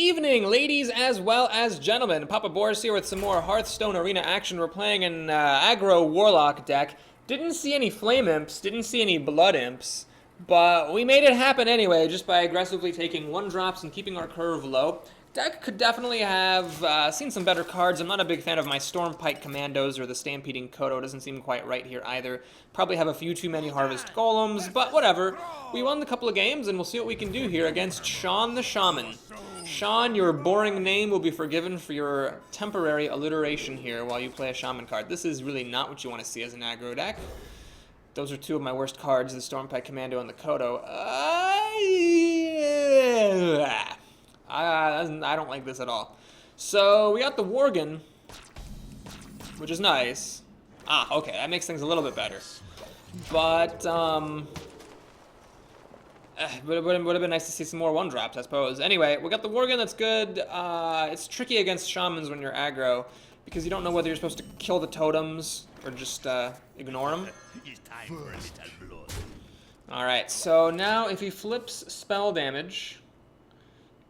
evening, ladies as well as gentlemen. Papa Boris here with some more Hearthstone arena action. We're playing an Aggro Warlock deck. Didn't see any Flame Imps, didn't see any Blood Imps, but we made it happen anyway, just by aggressively taking 1-drops and keeping our curve low. Deck could definitely have seen some better cards. I'm not a big fan of my Stormpike Commandos or the Stampeding Kodo. Doesn't seem quite right here either. Probably have a few too many Harvest Golems, but whatever. We won a couple of games, and we'll see what we can do here against Sean the Shaman. Sean, your boring name will be forgiven for your temporary alliteration here while you play a Shaman card. This is really not what you want to see as an aggro deck. Those are two of my worst cards, the Stormpike Commando and the Kodo. I don't like this at all. So, we got the Worgen, which is nice. Okay, that makes things a little bit better. But, it would have been nice to see some more 1-drops, I suppose. Anyway, we got the Worgen, that's good. It's tricky against Shamans when you're aggro, because you don't know whether you're supposed to kill the totems or just ignore them. Alright, so now if he flips spell damage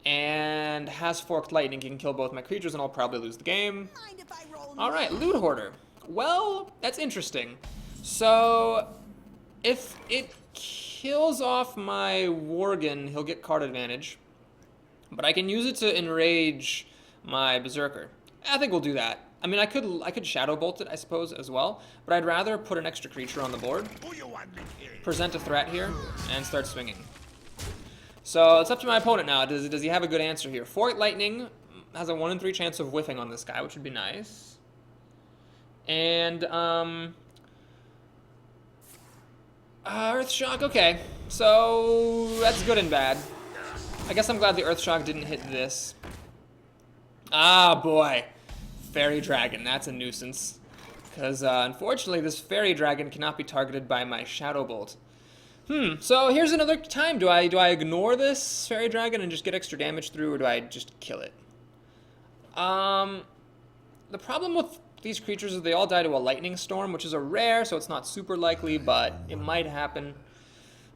and has Forked Lightning, he can kill both my creatures and I'll probably lose the game. Alright, Loot Hoarder. Well, that's interesting. So, if it kills off my Worgen, he'll get card advantage. But I can use it to enrage my Berserker. I think we'll do that. I mean, I could Shadow Bolt it, I suppose, as well. But I'd rather put an extra creature on the board, present a threat here, and start swinging. So it's up to my opponent now. Does he have a good answer here? Forked Lightning has a 1 in 3 chance of whiffing on this guy, which would be nice. And Earthshock, okay. So that's good and bad. I guess I'm glad the Earthshock didn't hit this. Boy. Fairy Dragon, that's a nuisance. Because unfortunately this Fairy Dragon cannot be targeted by my Shadow Bolt. So here's another time. Do I ignore this Fairy Dragon and just get extra damage through, or do I just kill it? The problem with these creatures is they all die to a Lightning Storm, which is a rare, so it's not super likely, but it might happen.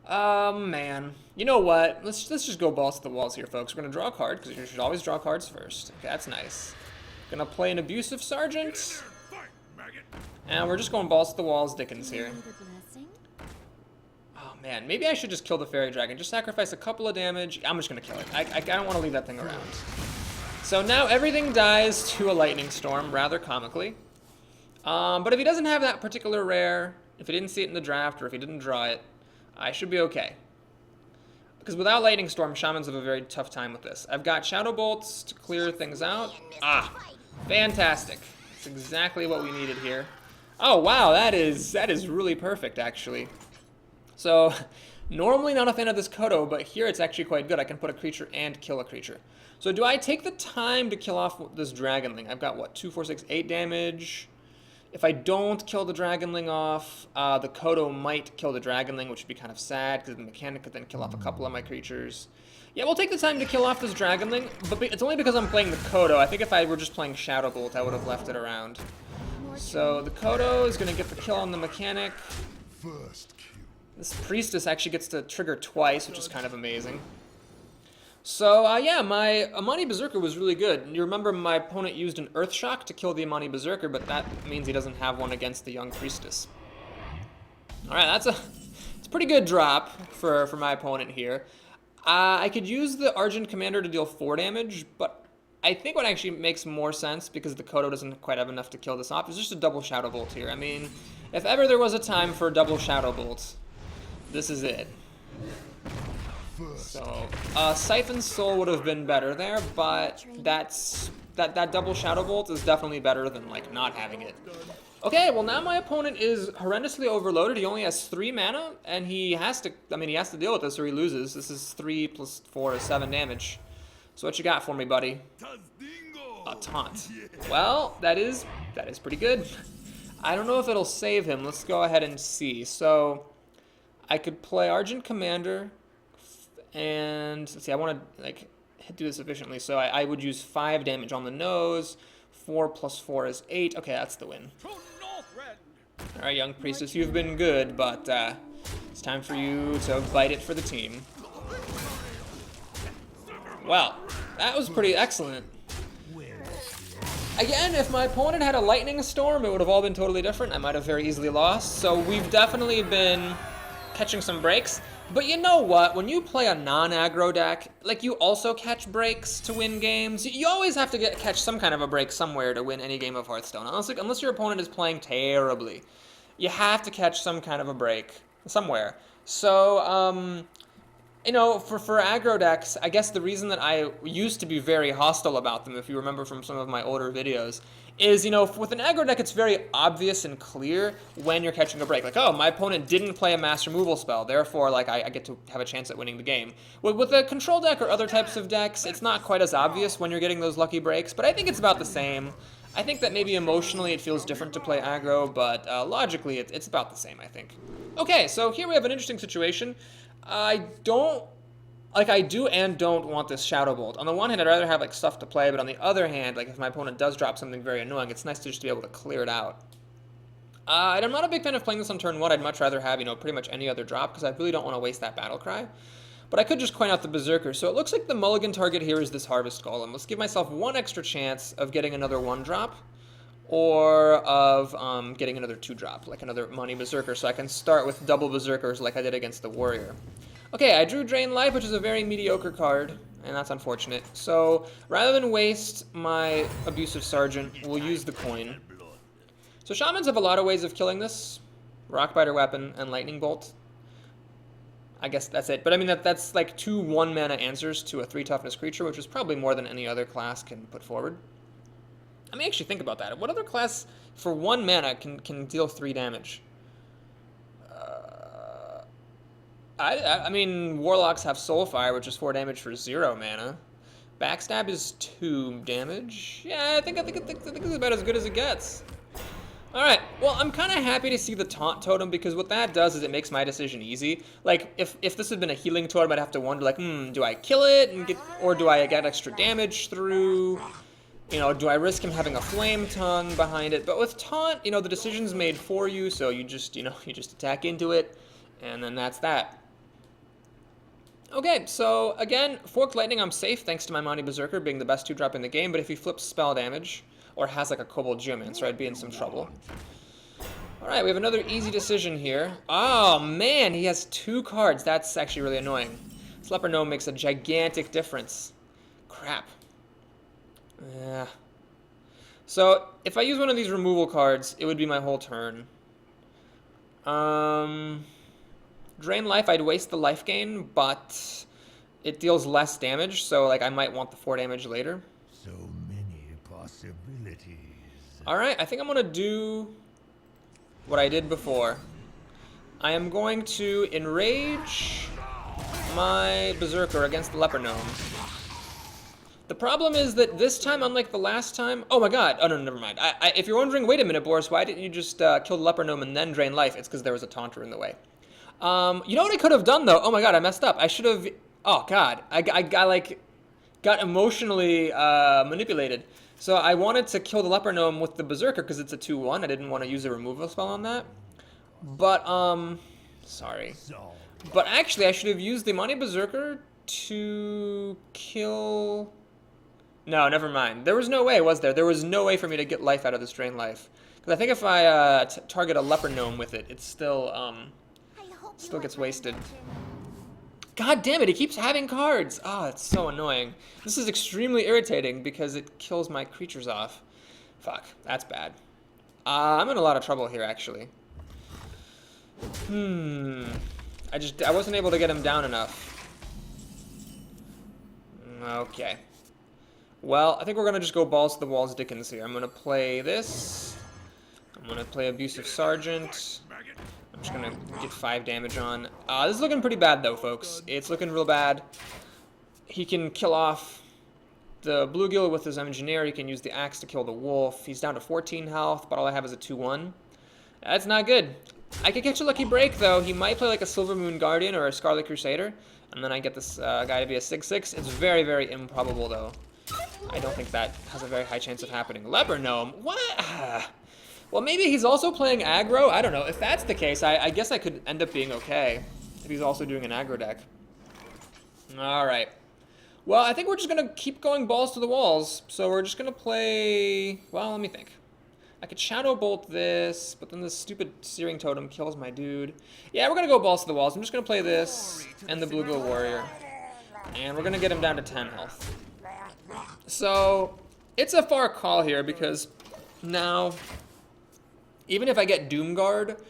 Man. You know what? Let's just go balls to the walls here, folks. We're going to draw a card, because you should always draw cards first. Okay, that's nice. Gonna play an Abusive Sergeant. And we're just going balls to the walls Dickens here. Oh man, maybe I should just kill the Fairy Dragon. Just sacrifice a couple of damage. I'm just gonna kill it. I don't want to leave that thing around. So now everything dies to a Lightning Storm, rather comically. But if he doesn't have that particular rare, if he didn't see it in the draft, or if he didn't draw it, I should be okay. Because without Lightning Storm, Shamans have a very tough time with this. I've got Shadow Bolts to clear things out. Fantastic. That's exactly what we needed here. Oh, wow, that is really perfect, actually. So, normally not a fan of this Kodo, but here it's actually quite good. I can put a creature and kill a creature. So do I take the time to kill off this Dragonling? I've got, what, 2, 4, 6, 8 damage? If I don't kill the Dragonling off, the Kodo might kill the Dragonling, which would be kind of sad, because the mechanic could then kill off a couple of my creatures. Yeah, we'll take the time to kill off this Dragonling, but it's only because I'm playing the Kodo. I think if I were just playing Shadow Bolt, I would have left it around. So the Kodo is going to get the kill on the mechanic. This Priestess actually gets to trigger twice, which is kind of amazing. So, yeah, my Amani Berserker was really good. You remember my opponent used an Earthshock to kill the Amani Berserker, but that means he doesn't have one against the Young Priestess. Alright, it's a pretty good drop for my opponent here. I could use the Argent Commander to deal 4 damage, but I think what actually makes more sense, because the Kodo doesn't quite have enough to kill this off, is just a double Shadow Bolt here. I mean, if ever there was a time for a double Shadow Bolt, this is it. So, Siphon's Soul would have been better there, but that double Shadow Bolt is definitely better than, like, not having it. Okay, well now my opponent is horrendously overloaded. He only has 3 mana, and he has to deal with this or he loses. This is 3 plus 4 is 7 damage. So what you got for me, buddy? A taunt. Well, that is pretty good. I don't know if it'll save him. Let's go ahead and see. So, I could play Argent Commander, and let's see, I want to, like, do this efficiently. So I would use 5 damage on the nose. 4 plus 4 is 8. Okay, that's the win. Alright, Young Priestess, you've been good, but it's time for you to bite it for the team. Well, That was pretty excellent. Again, if my opponent had a lightning storm, it would have all been totally different. I might have very easily lost. So we've definitely been catching some breaks. But you know what? When you play a non-aggro deck, like, you also catch breaks to win games. You always have to catch some kind of a break somewhere to win any game of Hearthstone. Unless your opponent is playing terribly. You have to catch some kind of a break somewhere. So, you know, for aggro decks, I guess the reason that I used to be very hostile about them, if you remember from some of my older videos, is, you know, with an aggro deck, it's very obvious and clear when you're catching a break. Like, oh, my opponent didn't play a mass removal spell, therefore, like, I get to have a chance at winning the game. With a control deck or other types of decks, it's not quite as obvious when you're getting those lucky breaks, but I think it's about the same. I think that maybe emotionally it feels different to play aggro, but logically it's about the same, I think. Okay, so here we have an interesting situation. I do and don't want this Shadow Bolt. On the one hand, I'd rather have, like, stuff to play, but on the other hand, like, if my opponent does drop something very annoying, it's nice to just be able to clear it out. And I'm not a big fan of playing this on turn 1. I'd much rather have, you know, pretty much any other drop, because I really don't want to waste that Battle Cry. But I could just coin out the Berserker. So it looks like the mulligan target here is this Harvest Golem. Let's give myself one extra chance of getting another 1-drop, or of getting another 2-drop, like another Money Berserker, so I can start with double Berserkers like I did against the Warrior. Okay, I drew Drain Life, which is a very mediocre card, and that's unfortunate. So rather than waste my Abusive Sergeant, we'll use the coin. So Shamans have a lot of ways of killing this. Rockbiter Weapon and Lightning Bolt. I guess that's it. But I mean, that's like 2 1-mana answers to a 3-toughness creature, which is probably more than any other class can put forward. I mean, actually think about that. What other class for 1 mana can deal 3 damage? I mean, Warlocks have Soulfire, which is 4 damage for 0 mana. Backstab is 2 damage. Yeah, I think it's about as good as it gets. Alright, well, I'm kind of happy to see the Taunt Totem, because what that does is it makes my decision easy. Like, if this had been a healing totem, I'd have to wonder, like, do I kill it, or do I get extra damage through? You know, do I risk him having a Flame Tongue behind it? But with Taunt, you know, the decision's made for you, so you just attack into it, and then that's that. Okay, so again, Forked Lightning, I'm safe thanks to my Money Berserker being the best 2-drop in the game, but if he flips spell damage, or has like a Kobold Geomancer, I'd be in some trouble. Alright, we have another easy decision here. Oh man, he has 2 cards. That's actually really annoying. This Leper Gnome makes a gigantic difference. Crap. Yeah. So, if I use one of these removal cards, it would be my whole turn. Drain Life, I'd waste the life gain, but it deals less damage, so like I might want the 4 damage later. So many possibilities. Alright, I think I'm gonna do what I did before. I am going to enrage my Berserker against the Leper Gnome. The problem is that this time, unlike the last time... Oh my god! Oh no, never mind. If you're wondering, wait a minute, Boris, why didn't you just kill the Leper Gnome and then drain life? It's because there was a Taunter in the way. You know what I could have done, though? Oh my god, I messed up. I should have... Oh god. I got emotionally manipulated. So I wanted to kill the Leper Gnome with the Berserker because it's a 2-1. I didn't want to use a removal spell on that. But, sorry. But actually, I should have used the Money Berserker to kill... No, never mind. There was no way, was there? There was no way for me to get life out of this drain life. Because I think if I target a Leper Gnome with it, it's still gets wasted. God damn it, he keeps having cards! Ah, oh, it's so annoying. This is extremely irritating because it kills my creatures off. Fuck, that's bad. I'm in a lot of trouble here, actually. I wasn't able to get him down enough. Okay. Well, I think we're gonna just go balls to the walls Dickens here. I'm gonna play this. I'm gonna play Abusive Sergeant. I'm just gonna get 5 damage on. This is looking pretty bad though, folks. It's looking real bad. He can kill off the Bluegill with his Engineer. He can use the axe to kill the wolf. He's down to 14 health, but all I have is a 2-1. That's not good. I could catch a lucky break though. He might play like a Silver Moon Guardian or a Scarlet Crusader, and then I get this guy to be a 6-6. It's very, very improbable though. I don't think that has a very high chance of happening. Leper Gnome? What? Well, maybe he's also playing aggro? I don't know. If that's the case, I guess I could end up being okay if he's also doing an aggro deck. Alright. Well, I think we're just going to keep going balls to the walls. So we're just going to play... Well, let me think. I could Shadow Bolt this, but then this stupid Searing Totem kills my dude. Yeah, we're going to go balls to the walls. I'm just going to play this and the Blue Glow Warrior. And we're going to get him down to 10 health. So it's a far call here because now, even if I get Doomguard,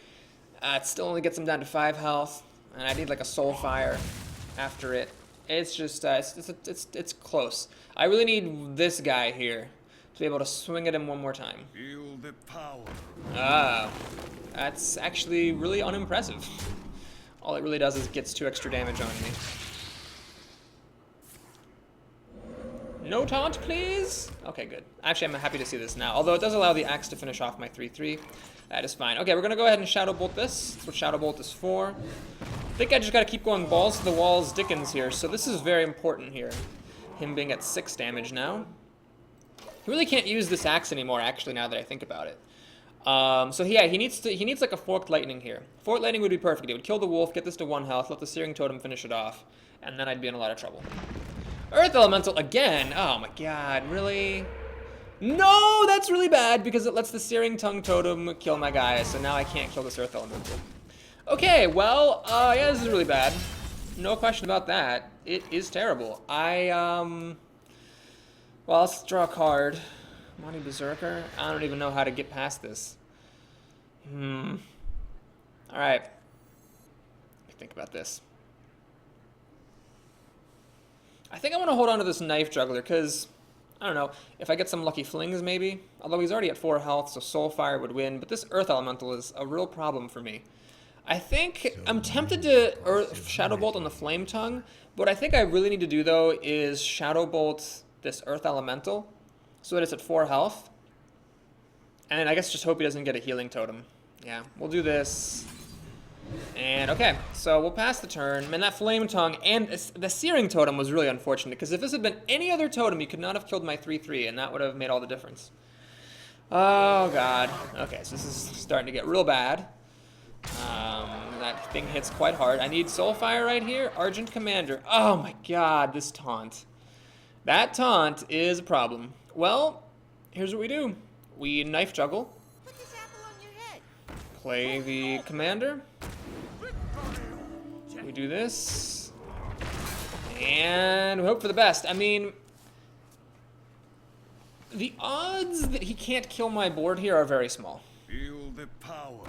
it still only gets him down to 5 health. And I need like a Soulfire after it. It's just, it's close. I really need this guy here to be able to swing at him one more time. Feel the power. Ah, that's actually really unimpressive. All it really does is gets 2 extra damage on me. No taunt, please? Okay, good. Actually, I'm happy to see this now. Although it does allow the axe to finish off my 3/3. That is fine. Okay, we're going to go ahead and Shadow Bolt this. That's what Shadow Bolt is for. I think I just got to keep going balls to the walls Dickens here. So this is very important here. Him being at 6 damage now. He really can't use this axe anymore, actually, now that I think about it. So yeah, he needs like a Forked Lightning here. Forked Lightning would be perfect. It would kill the wolf, get this to 1 health, let the Searing Totem finish it off, and then I'd be in a lot of trouble. Earth Elemental again! Oh my god, really? No, that's really bad because it lets the Searing Tongue Totem kill my guy, so now I can't kill this Earth Elemental. Okay, well, yeah, this is really bad. No question about that. It is terrible. Well, let's draw a card. Monty Berserker? I don't even know how to get past this. Alright. Let me think about this. I think I want to hold on to this Knife Juggler, because, I don't know, if I get some lucky flings, maybe. Although he's already at 4 health, so Soulfire would win. But this Earth Elemental is a real problem for me. I think I'm tempted to Shadow Bolt on the Flame Tongue. What I think I really need to do, though, is Shadow Bolt this Earth Elemental, so that it's at 4 health. And I guess just hope he doesn't get a Healing Totem. Yeah, we'll do this. And okay, so we'll pass the turn. Man, that Flame Tongue and the Searing Totem was really unfortunate, because if this had been any other totem, you could not have killed my 3/3, and that would have made all the difference. Oh, God. Okay, so this is starting to get real bad. That thing hits quite hard. I need Soulfire right here. Argent Commander. Oh, my God, this taunt. That taunt is a problem. Well, here's what we do. We Knife Juggle. Put this apple on your head. Play the Commander. We do this. And we hope for the best. I mean, the odds that he can't kill my board here are very small. Feel the power.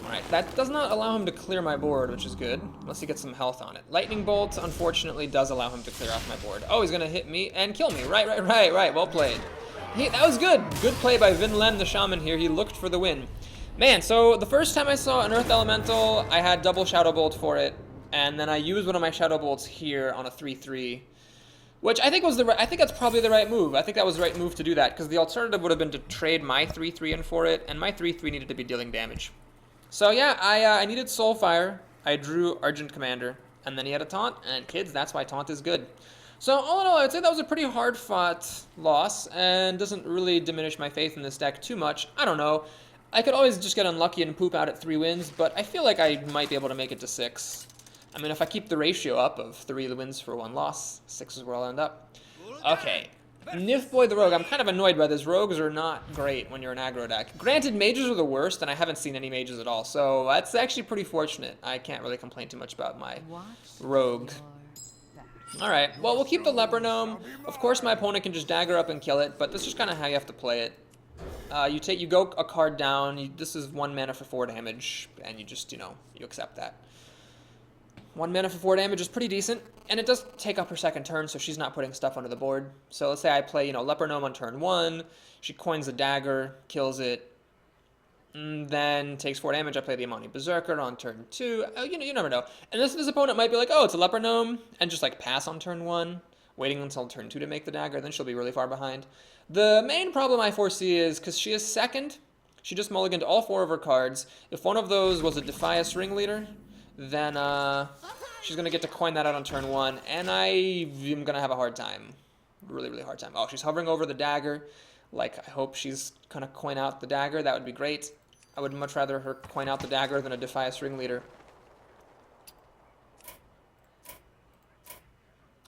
Alright, that does not allow him to clear my board, which is good. Unless he gets some health on it. Lightning Bolt, unfortunately, does allow him to clear off my board. Oh, he's going to hit me and kill me. Right. Well played. That was good. Good play by Vinland the Shaman here. He looked for the win. Man, so the first time I saw an Earth Elemental, I had double Shadow Bolt for it. And then I used one of my Shadow Bolts here on a 3/3. Which I think was I think that's probably the right move. I think that was the right move to do that, because the alternative would have been to trade my 3/3 in for it, and my 3/3 needed to be dealing damage. So yeah, I needed Soulfire, I drew Argent Commander, and then he had a taunt, and kids, that's why taunt is good. So all in all, I'd say that was a pretty hard-fought loss, and doesn't really diminish my faith in this deck too much. I don't know. I could always just get unlucky and poop out at 3 wins, but I feel like I might be able to make it to 6. I mean, if I keep the ratio up of 3 wins for 1 loss, 6 is where I'll end up. Okay, Nifboy the Rogue. I'm kind of annoyed by this. Rogues are not great when you're an aggro deck. Granted, mages are the worst, and I haven't seen any mages at all, so that's actually pretty fortunate. I can't really complain too much about my rogue. Alright, well, we'll keep the Leper Gnome. Of course, my opponent can just dagger up and kill it, but that's just kind of how you have to play it. You go a card down. This is 1 mana for 4 damage, and you just, you accept that. 1 mana for 4 damage is pretty decent, and it does take up her second turn, so she's not putting stuff onto the board. So let's say I play, Leper Gnome on turn 1, she coins the dagger, kills it, and then takes 4 damage. I play the Imani Berserker on turn 2. You never know. And this opponent might be like, oh, it's a Leper Gnome, and just like pass on turn 1, waiting until turn 2 to make the dagger, then she'll be really far behind. The main problem I foresee is, because she is second, she just mulliganed all 4 of her cards. If one of those was a Defias Ringleader, then she's going to get to coin that out on turn 1, and I am going to have a hard time. Really, really hard time. Oh, she's hovering over the dagger. Like, I hope she's going to coin out the dagger. That would be great. I would much rather her coin out the dagger than a Defias Ringleader.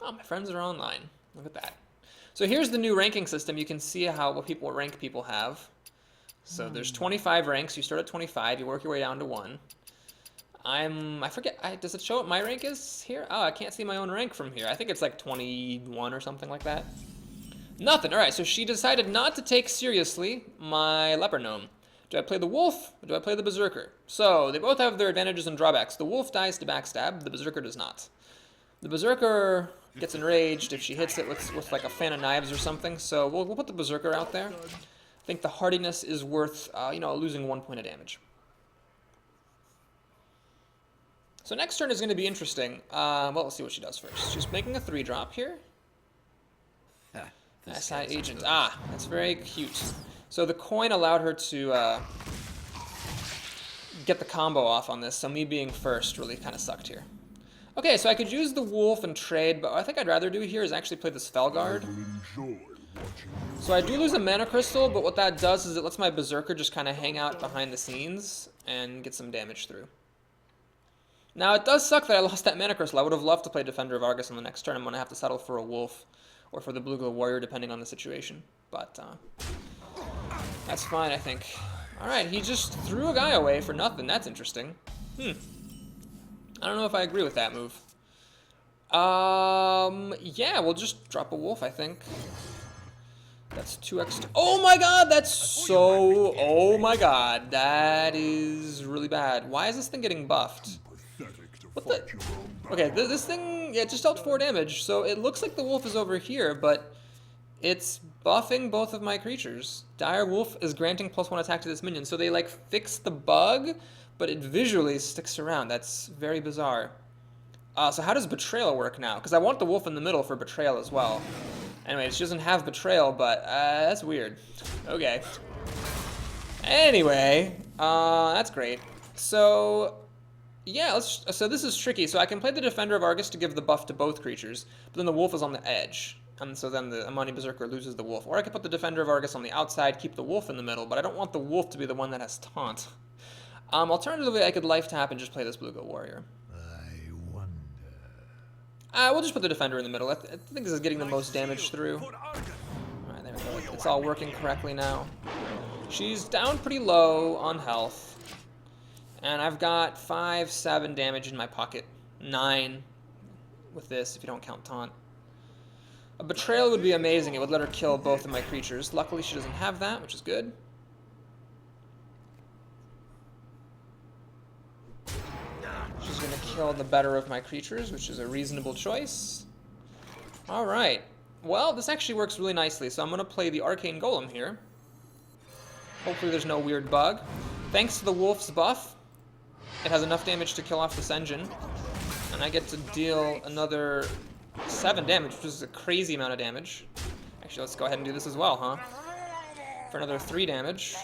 Oh, my friends are online. Look at that. So here's the new ranking system. You can see what rank people have. So there's 25 ranks. You start at 25. You work your way down to 1. I forget. Does it show what my rank is here? Oh, I can't see my own rank from here. I think it's like 21 or something like that. Nothing. All right, so she decided not to take seriously my leper gnome. Do I play the wolf or do I play the berserker? So they both have their advantages and drawbacks. The wolf dies to backstab. The berserker does not. The berserker gets enraged if she hits it with like a fan of knives or something. So we'll put the berserker out there. I think the hardiness is worth losing 1 point of damage. So next turn is going to be interesting. Well, let's see what she does first. She's making a 3-drop here. SI agent. Ah, that's very cute. So the coin allowed her to get the combo off on this, so me being first really kind of sucked here. Okay, so I could use the wolf and trade, but what I think I'd rather do here is actually play the spell guard. So I do lose a mana crystal, but what that does is it lets my berserker just kind of hang out behind the scenes and get some damage through. Now, it does suck that I lost that mana crystal. I would have loved to play Defender of Argus on the next turn. I'm going to have to settle for a wolf or for the Blue-Glow Warrior, depending on the situation. But that's fine, I think. All right, he just threw a guy away for nothing. That's interesting. I don't know if I agree with that move. Yeah, we'll just drop a wolf, I think. That's 2x. Oh my god, that's so... Oh my god, that is really bad. Why is this thing getting buffed? What the... Okay, this thing, yeah, it just dealt 4 damage, so it looks like the wolf is over here, but it's buffing both of my creatures. Dire Wolf is granting +1 attack to this minion, so they, like, fixed the bug, but it visually sticks around. That's very bizarre. So how does Betrayal work now? Because I want the wolf in the middle for Betrayal as well. Anyway, she doesn't have Betrayal, but that's weird. Okay. Anyway, that's great. So... yeah, so this is tricky. So I can play the Defender of Argus to give the buff to both creatures, but then the wolf is on the edge. And so then the Amani Berserker loses the wolf. Or I could put the Defender of Argus on the outside, keep the wolf in the middle, but I don't want the wolf to be the one that has taunt. Alternatively, I could Life Tap and just play this Blue-Glow Warrior. I wonder. We'll just put the Defender in the middle. I think this is getting the most damage through. Alright, there we go. It's all working correctly now. She's down pretty low on health. And I've got 5, 7 damage in my pocket. 9 with this, if you don't count taunt. A Betrayal would be amazing. It would let her kill both of my creatures. Luckily, she doesn't have that, which is good. She's going to kill the better of my creatures, which is a reasonable choice. Alright. Well, this actually works really nicely, so I'm going to play the Arcane Golem here. Hopefully there's no weird bug. Thanks to the wolf's buff, it has enough damage to kill off this engine, and I get to deal another 7 damage, which is a crazy amount of damage. Actually, let's go ahead and do this as well, huh? For another 3 damage,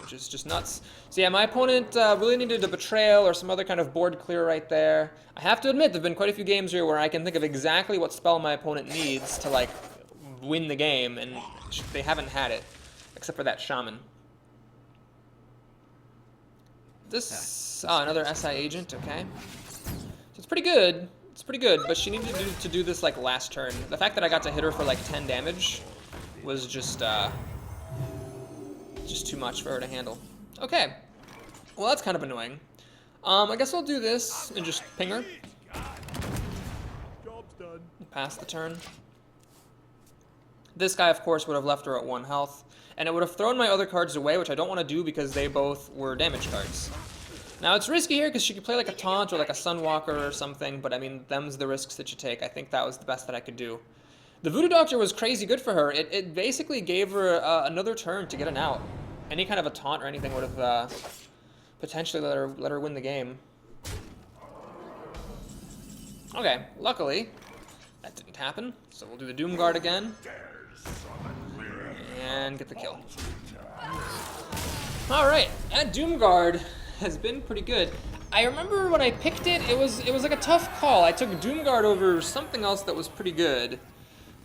which is just nuts. So yeah, my opponent really needed a Betrayal or some other kind of board clear right there. I have to admit, there have been quite a few games here where I can think of exactly what spell my opponent needs to, like, win the game, and they haven't had it, except for that Shaman. This, another SI agent, okay. So it's pretty good. It's pretty good, but she needed to do this, like, last turn. The fact that I got to hit her for, like, 10 damage was just too much for her to handle. Okay. Well, that's kind of annoying. I guess I'll do this and just ping her. Job's done. Pass the turn. This guy, of course, would have left her at 1 health. And it would have thrown my other cards away, which I don't want to do because they both were damage cards. Now, it's risky here because she could play like a Taunt or like a Sunwalker or something, but I mean, them's the risks that you take. I think that was the best that I could do. The Voodoo Doctor was crazy good for her. It basically gave her another turn to get an out. Any kind of a Taunt or anything would have potentially let her win the game. Okay, luckily, that didn't happen. So we'll do the Doom Guard again. And get the kill. Alright, that Doom Guard has been pretty good. I remember when I picked it, it was like a tough call. I took Doom Guard over something else that was pretty good.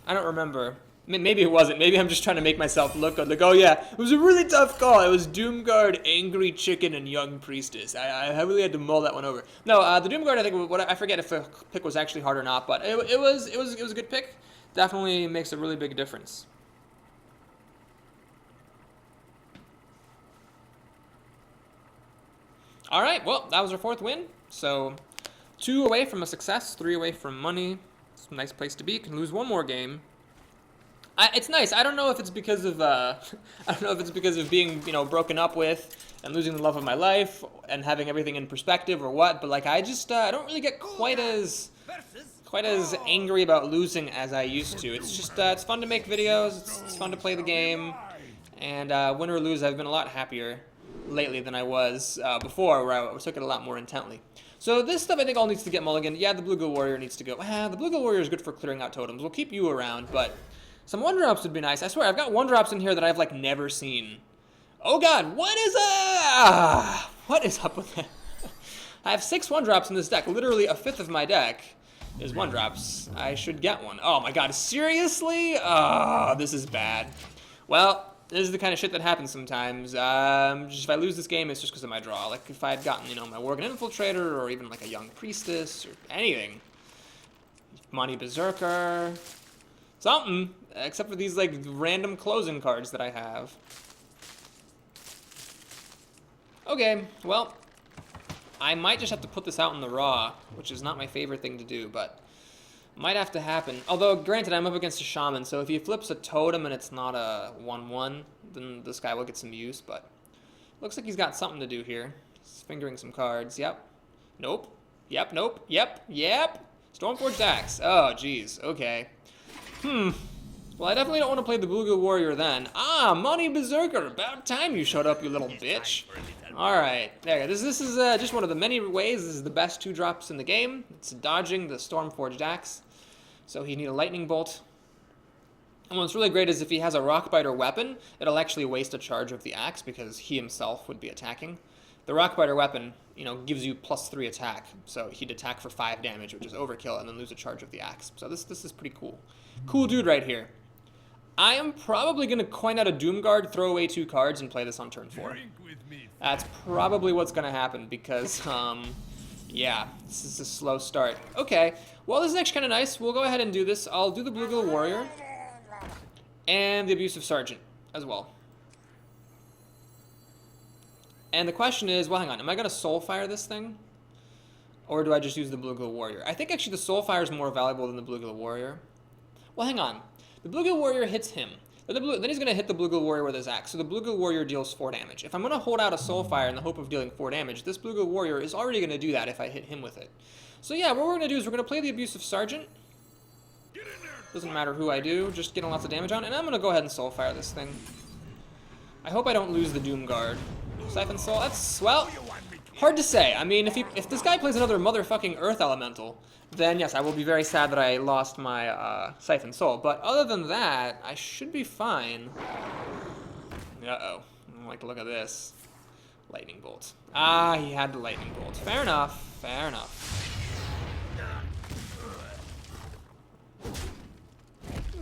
I don't remember. Maybe it wasn't. Maybe I'm just trying to make myself look good. Like, oh yeah, it was a really tough call. It was Doomguard, Angry Chicken, and Young Priestess. I really had to mull that one over. No, the Doomguard, I think, I forget if the pick was actually hard or not, but it was a good pick. Definitely makes a really big difference. All right, well, that was our 4th win. So 2 away from a success, 3 away from money. It's a nice place to be. Can lose 1 more game. It's nice. I don't know if it's because of I don't know if it's because of being, you know, broken up with and losing the love of my life and having everything in perspective or what. But like, I just I don't really get quite as angry about losing as I used to. It's just it's fun to make videos. It's fun to play the game, and win or lose, I've been a lot happier lately than I was before, where I took it a lot more intently. So this stuff I think all needs to get mulligan. Yeah, the Bluegill Warrior needs to go. The Bluegill Warrior is good for clearing out totems. We'll keep you around, but some 1-drops would be nice. I swear, I've got 1-drops in here that I've like never seen. Oh god, what is up with that? I have 6 1-drops in this deck. Literally a 5th of my deck is 1-drops. I should get one. Oh my god, seriously? Oh, this is bad. Well, this is the kind of shit that happens sometimes. Just if I lose this game, it's just because of my draw. Like if I had gotten, you know, my Worgen Infiltrator or even like a Young Priestess or anything. Money Berserker. Something. Except for these like random closing cards that I have. Okay, well, I might just have to put this out in the raw, which is not my favorite thing to do, but might have to happen. Although, granted, I'm up against a Shaman, so if he flips a totem and it's not a 1/1, then this guy will get some use, but looks like he's got something to do here. He's fingering some cards. Yep. Nope. Yep, nope. Yep. Yep. Stormforged Axe. Oh, jeez. Okay. Well, I definitely don't want to play the Bluegill Warrior then. Money Berserker! About time you showed up, you little bitch. Alright, there. This is just one of the many ways. This is the best 2-drops in the game. It's dodging the Stormforged Axe. So you need a Lightning Bolt. And what's really great is if he has a Rockbiter weapon, it'll actually waste a charge of the axe because he himself would be attacking. The Rockbiter weapon, you know, gives you +3 attack. So he'd attack for 5 damage, which is overkill, and then lose a charge of the axe. So this is pretty cool. Cool dude right here. I am probably going to coin out a Doomguard, throw away 2 cards, and play this on turn 4. That's probably what's going to happen because, yeah, this is a slow start. Okay, well, this is actually kind of nice. We'll go ahead and do this. I'll do the Bluegill Warrior and the Abusive Sergeant as well. And the question is, well, hang on, am I going to Soulfire this thing? Or do I just use the Bluegill Warrior? I think actually the Soulfire is more valuable than the Bluegill Warrior. Well, hang on. The Bluegill Warrior hits him. Then he's going to hit the Bluegill Warrior with his axe. So the Bluegill Warrior deals 4 damage. If I'm going to hold out a Soulfire in the hope of dealing 4 damage, this Bluegill Warrior is already going to do that if I hit him with it. So yeah, what we're going to do is we're going to play the Abusive Sergeant. Doesn't matter who I do, just getting lots of damage on. And I'm going to go ahead and Soulfire this thing. I hope I don't lose the Doomguard. Siphon Soul, that's, well, hard to say. I mean, if this guy plays another motherfucking Earth Elemental, then yes, I will be very sad that I lost my Siphon Soul. But other than that, I should be fine. Uh-oh. I don't like to look at this. Lightning Bolt. He had the Lightning Bolt. Fair enough. Fair enough.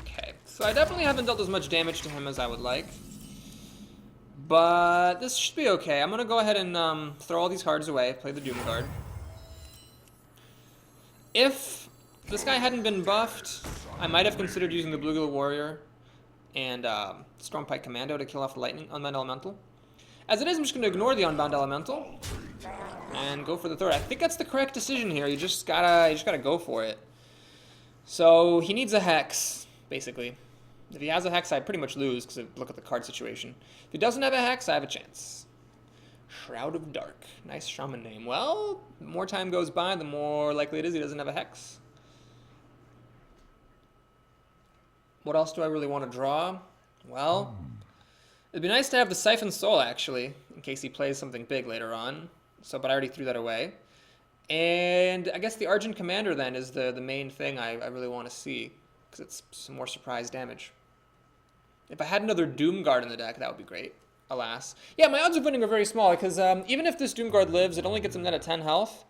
Okay. So I definitely haven't dealt as much damage to him as I would like. But this should be okay. I'm going to go ahead and throw all these cards away, play the Doomguard. If this guy hadn't been buffed, I might have considered using the Bluegill Warrior and Stormpike Commando to kill off the Lightning Unbound Elemental. As it is, I'm just going to ignore the Unbound Elemental and go for the third. I think that's the correct decision here. You just gotta go for it. So he needs a Hex, basically. If he has a Hex, I pretty much lose because look at the card situation. If he doesn't have a Hex, I have a chance. Shroud of Dark. Nice Shaman name. Well, the more time goes by, the more likely it is he doesn't have a Hex. What else do I really want to draw? Well, it'd be nice to have the Siphon Soul, actually, in case he plays something big later on. So, but I already threw that away. And I guess the Argent Commander, then, is the main thing I really want to see. Because it's some more surprise damage. If I had another Doomguard in the deck, that would be great. Alas. Yeah, my odds of winning are very small, because even if this Doomguard lives, it only gets him then at 10 health.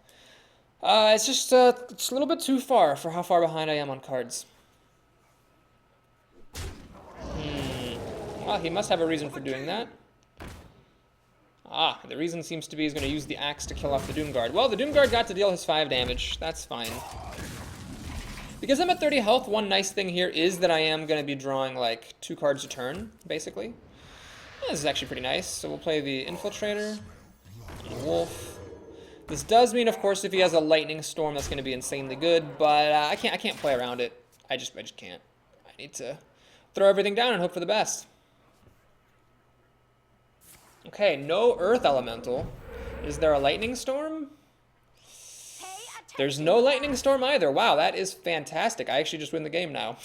It's just it's a little bit too far for how far behind I am on cards. Well, he must have a reason for doing that. Ah, the reason seems to be he's going to use the axe to kill off the Doomguard. Well, the Doomguard got to deal his 5 damage. That's fine. Because I'm at 30 health, one nice thing here is that I am going to be drawing like 2 cards a turn, basically. This is actually pretty nice. So we'll play the Infiltrator, and Wolf. This does mean, of course, if he has a Lightning Storm, that's going to be insanely good. But I can't play around it. I just can't. I need to throw everything down and hope for the best. Okay, no Earth Elemental. Is there a Lightning Storm? There's no Lightning Storm either. Wow, that is fantastic. I actually just win the game now.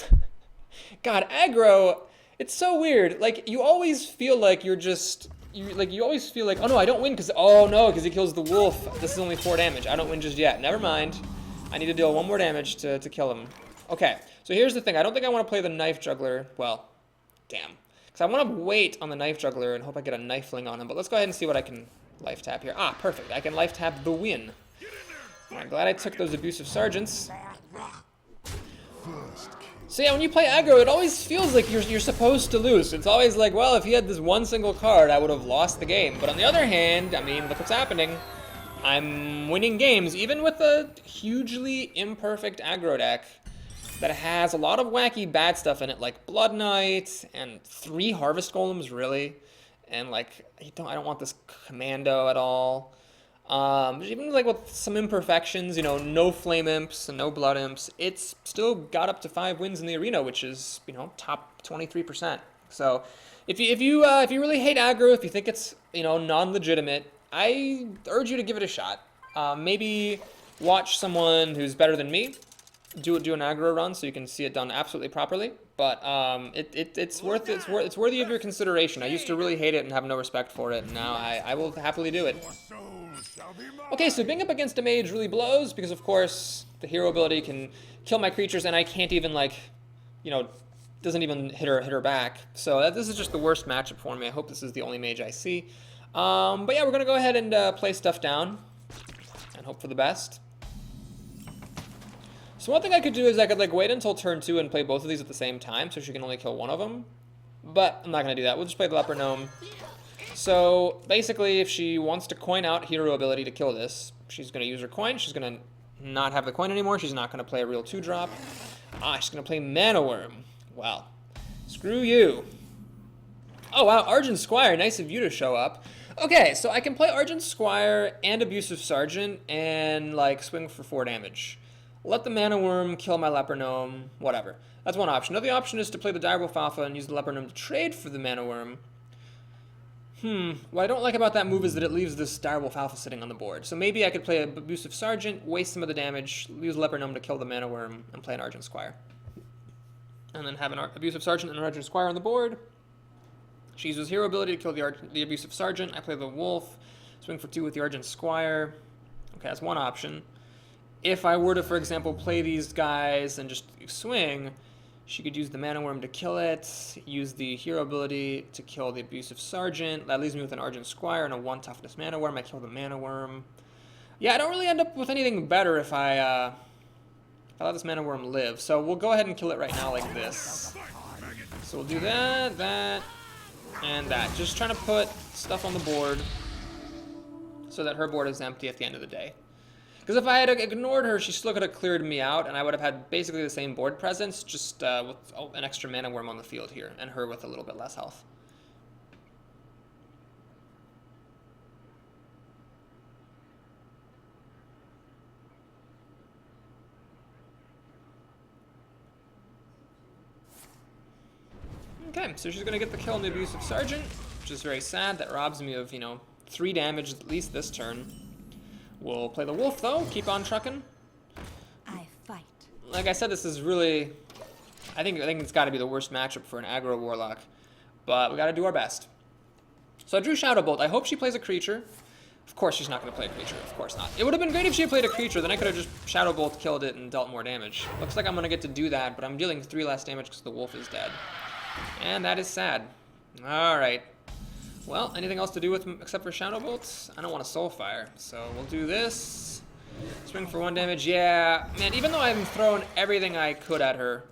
God, aggro, it's so weird. Like, you always feel like you're just... You always feel like, oh no, I don't win because... Oh no, because he kills the wolf. This is only 4 damage. I don't win just yet. Never mind. I need to deal 1 more damage to kill him. Okay, so here's the thing. I don't think I want to play the Knife Juggler. Well, damn. Because I want to wait on the Knife Juggler and hope I get a Knifeling on him. But let's go ahead and see what I can life tap here. Ah, perfect. I can life tap the win. I'm glad I took those Abusive Sergeants. So yeah, when you play aggro, it always feels like you're supposed to lose. It's always like, well, if he had this one single card, I would have lost the game. But on the other hand, I mean, look what's happening. I'm winning games, even with a hugely imperfect aggro deck that has a lot of wacky bad stuff in it, like Blood Knight and 3 Harvest Golems, really. And like, I don't want this Commando at all. Even like with some imperfections, you know, no Flame Imps and no Blood Imps, it's still got up to 5 wins in the arena, which is, you know, top 23%. So if you really hate aggro, if you think it's, you know, non-legitimate, I urge you to give it a shot. Maybe watch someone who's better than me do an aggro run so you can see it done absolutely properly. But it's worthy of your consideration. I used to really hate it and have no respect for it, and now I will happily do it. Okay, so being up against a mage really blows because, of course, the hero ability can kill my creatures, and I can't even, like, you know, doesn't even hit her back. So this is just the worst matchup for me. I hope this is the only mage I see. But yeah, we're gonna go ahead and play stuff down and hope for the best. So one thing I could do is I could like wait until turn 2 and play both of these at the same time, so she can only kill one of them. But I'm not gonna do that. We'll just play the Leper Gnome. So basically, if she wants to coin out hero ability to kill this, she's gonna use her coin. She's gonna not have the coin anymore. She's not gonna play a real 2-drop. She's gonna play Mana Worm. Well, screw you. Oh wow, Argent Squire. Nice of you to show up. Okay, so I can play Argent Squire and Abusive Sergeant and like swing for 4 damage. Let the Mana Worm kill my Leper Gnome, whatever. That's one option. Another option is to play the Direwolf Alpha and use the Leper Gnome to trade for the Mana Worm. What I don't like about that move is that it leaves this Direwolf Alpha sitting on the board. So maybe I could play an Abusive Sergeant, waste some of the damage, use Leper Gnome to kill the Mana Worm, and play an Argent Squire. And then have an Abusive Sergeant and an Argent Squire on the board. She uses hero ability to kill the Abusive Sergeant. I play the Wolf, swing for 2 with the Argent Squire. Okay, that's one option. If I were to, for example, play these guys and just swing, she could use the Mana Worm to kill it, use the hero ability to kill the Abusive Sergeant. That leaves me with an Argent Squire and a 1 toughness Mana Worm. I kill the Mana Worm. Yeah, I don't really end up with anything better if I let this Mana Worm live. So we'll go ahead and kill it right now like this. So we'll do that, that, and that. Just trying to put stuff on the board so that her board is empty at the end of the day. Because if I had ignored her, she still could have cleared me out, and I would have had basically the same board presence, just with an extra Mana Worm on the field here, and her with a little bit less health. Okay, so she's going to get the kill on the Abusive Sergeant, which is very sad. That robs me of, you know, 3 damage at least this turn. We'll play the Wolf, though. Keep on trucking. I fight. Like I said, this is really... I think it's got to be the worst matchup for an aggro Warlock. But we got to do our best. So I drew Shadow Bolt. I hope she plays a creature. Of course she's not going to play a creature. Of course not. It would have been great if she had played a creature. Then I could have just Shadow Bolt, killed it, and dealt more damage. Looks like I'm going to get to do that, but I'm dealing 3 less damage because the Wolf is dead. And that is sad. Alright. Well, anything else to do with except for Shadow Bolts? I don't want a Soulfire, so we'll do this. Swing for 1 damage. Yeah, man, even though I've thrown everything I could at her,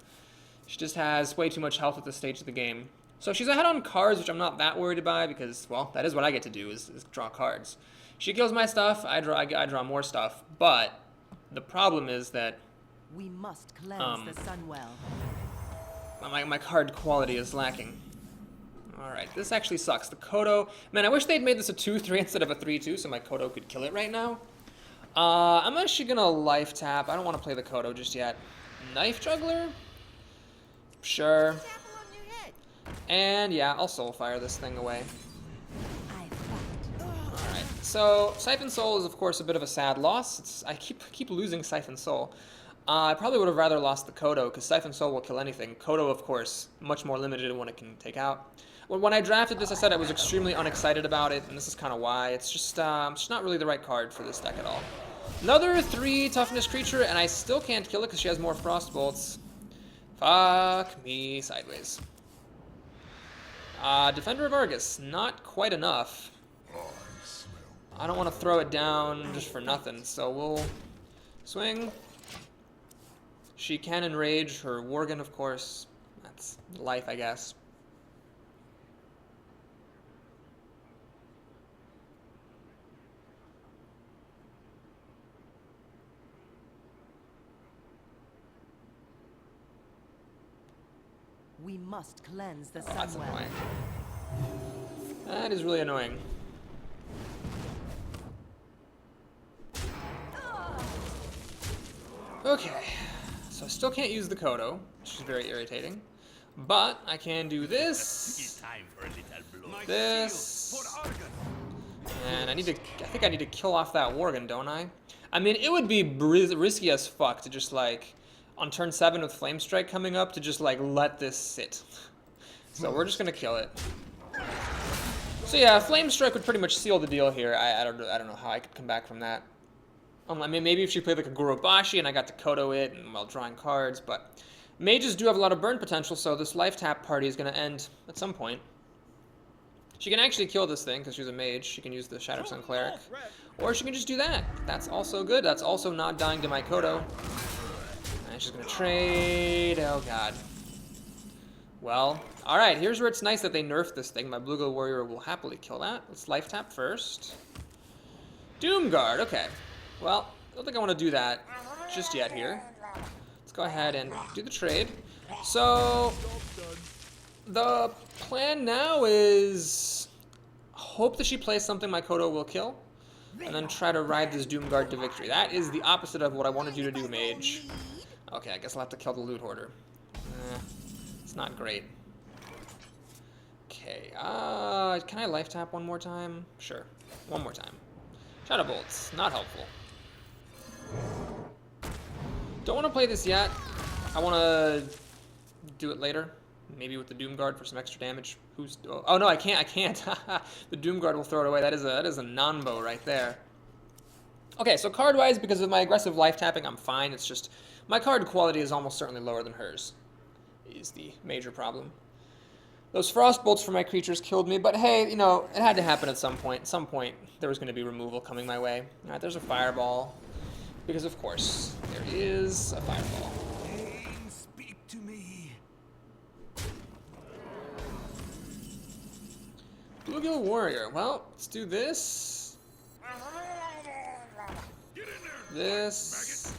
she just has way too much health at this stage of the game. So she's ahead on cards, which I'm not that worried by because, well, that is what I get to do is draw cards. She kills my stuff, I draw more stuff, but the problem is that We must cleanse the Sunwell. my card quality is lacking. Alright, this actually sucks. The Kodo, man, I wish they'd made this a 2-3 instead of a 3-2 so my Kodo could kill it right now. I'm actually gonna life tap. I don't want to play the Kodo just yet. Knife Juggler? Sure. And yeah, I'll Soulfire this thing away. I fight. Alright, so Siphon Soul is of course a bit of a sad loss. I keep losing Siphon Soul. I probably would have rather lost the Kodo, because Siphon Soul will kill anything. Kodo, of course, much more limited in what it can take out. When I drafted this, I said I was extremely unexcited about it, and this is kind of why. It's just not really the right card for this deck at all. Another 3 toughness creature, and I still can't kill it because she has more Frost Bolts. Fuck me sideways. Defender of Argus, not quite enough. I don't want to throw it down just for nothing, so we'll swing. She can enrage her Worgen, of course. That's life, I guess. We must cleanse the That's Sunwell. annoying. That is really annoying. Okay, so I still can't use the Kodo, which is very irritating. But I can do this, this, and I think I need to kill off that Worgen, don't I? I mean, it would be risky as fuck to just like, on turn 7 with Flame Strike coming up, to just like let this sit. So we're just gonna kill it. So yeah, Flame Strike would pretty much seal the deal here. I don't know how I could come back from that. I mean, maybe if she played like a Gurubashi and I got to Kodo it and while drawing cards, but mages do have a lot of burn potential, so this life tap party is gonna end at some point. She can actually kill this thing because she's a mage. She can use the Shattered Sun Cleric, or she can just do that. That's also good. That's also not dying to my Kodo. And she's gonna trade. Oh god. Well, alright, here's where it's nice that they nerfed this thing. My Bluegill Warrior will happily kill that. Let's life tap first. Doomguard, okay. Well, I don't think I want to do that just yet here. Let's go ahead and do the trade. So, the plan now is hope that she plays something my Kodo will kill, and then try to ride this Doomguard to victory. That is the opposite of what I wanted you to do, Mage. Okay, I guess I'll have to kill the Loot Hoarder. It's not great. Okay, can I life tap one more time? Sure, one more time. Shadow Bolts, not helpful. Don't want to play this yet. I want to do it later. Maybe with the Doomguard for some extra damage. Oh no, I can't. The Doomguard will throw it away. That is a non-bow right there. Okay, so card-wise, because of my aggressive life tapping, I'm fine. It's just my card quality is almost certainly lower than hers. Is the major problem. Those Frost Bolts for my creatures killed me, but hey, you know, it had to happen at some point. At some point, there was going to be removal coming my way. All right, there's a Fireball. Because of course, there is a Fireball. Speak to me. Bluegill Warrior. Well, let's do this. This.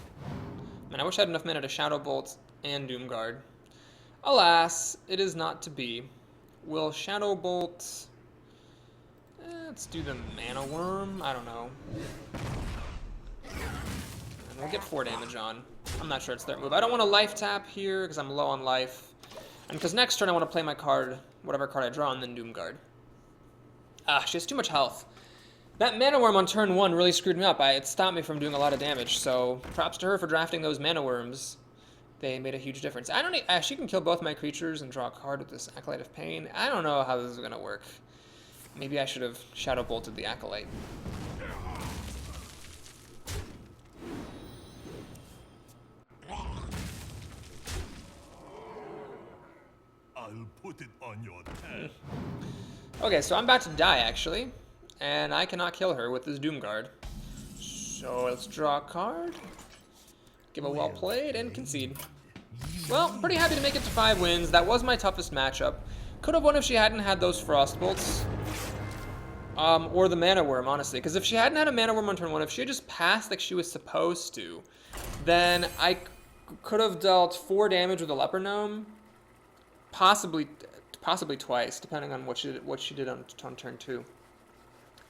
Man, I wish I had enough mana to Shadow Bolt and Doomguard. Alas, it is not to be. Will Shadow Bolt... let's do the Mana Worm. I don't know. And we'll get 4 damage on. I'm not sure it's their move. I don't want to life tap here because I'm low on life. And because next turn I want to play my card, whatever card I draw, and then Doomguard. She has too much health. That Mana Worm on turn 1 really screwed me up. It stopped me from doing a lot of damage, so props to her for drafting those Mana Worms. They made a huge difference. I don't need, she can kill both my creatures and draw a card with this Acolyte of Pain. I don't know how this is going to work. Maybe I should have Shadow Bolted the Acolyte. I'll put it on your head. Okay, so I'm about to die, actually. And I cannot kill her with this Doomguard. So let's draw a card. Give a well played and concede. Well, pretty happy to make it to 5 wins. That was my toughest matchup. Could have won if she hadn't had those Frost Bolts. Or the Mana Worm, honestly. Because if she hadn't had a Mana Worm on turn 1, if she had just passed like she was supposed to, then I could have dealt 4 damage with a Leper Gnome. Possibly twice, depending on what she did on turn 2.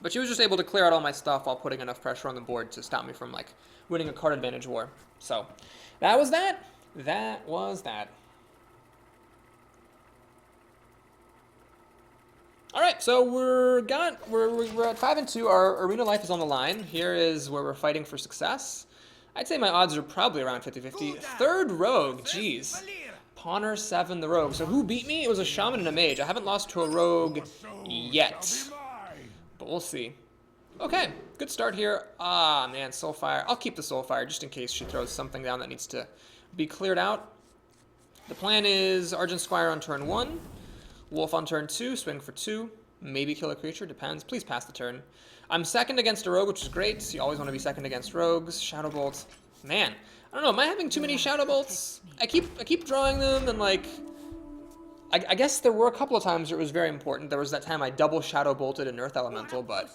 But she was just able to clear out all my stuff while putting enough pressure on the board to stop me from, like, winning a card advantage war. So, that was that. That was that. All right, so we're at 5-2. Our arena life is on the line. Here is where we're fighting for success. I'd say my odds are probably around 50-50. Third rogue, jeez. Pawner 7, the rogue. So who beat me? It was a Shaman and a Mage. I haven't lost to a rogue yet, but we'll see. Okay, good start here. Ah, man, Soulfire. I'll keep the Soulfire just in case she throws something down that needs to be cleared out. The plan is Argent Squire on turn 1. Wolf on turn 2, swing for 2, maybe kill a creature, depends. Please pass the turn. I'm second against a rogue, which is great. So you always want to be second against rogues. Shadow Bolt. Man, I don't know, am I having too many Shadow Bolts? I keep drawing them, and like, I guess there were a couple of times where it was very important. There was that time I double Shadow Bolted an Earth Elemental, but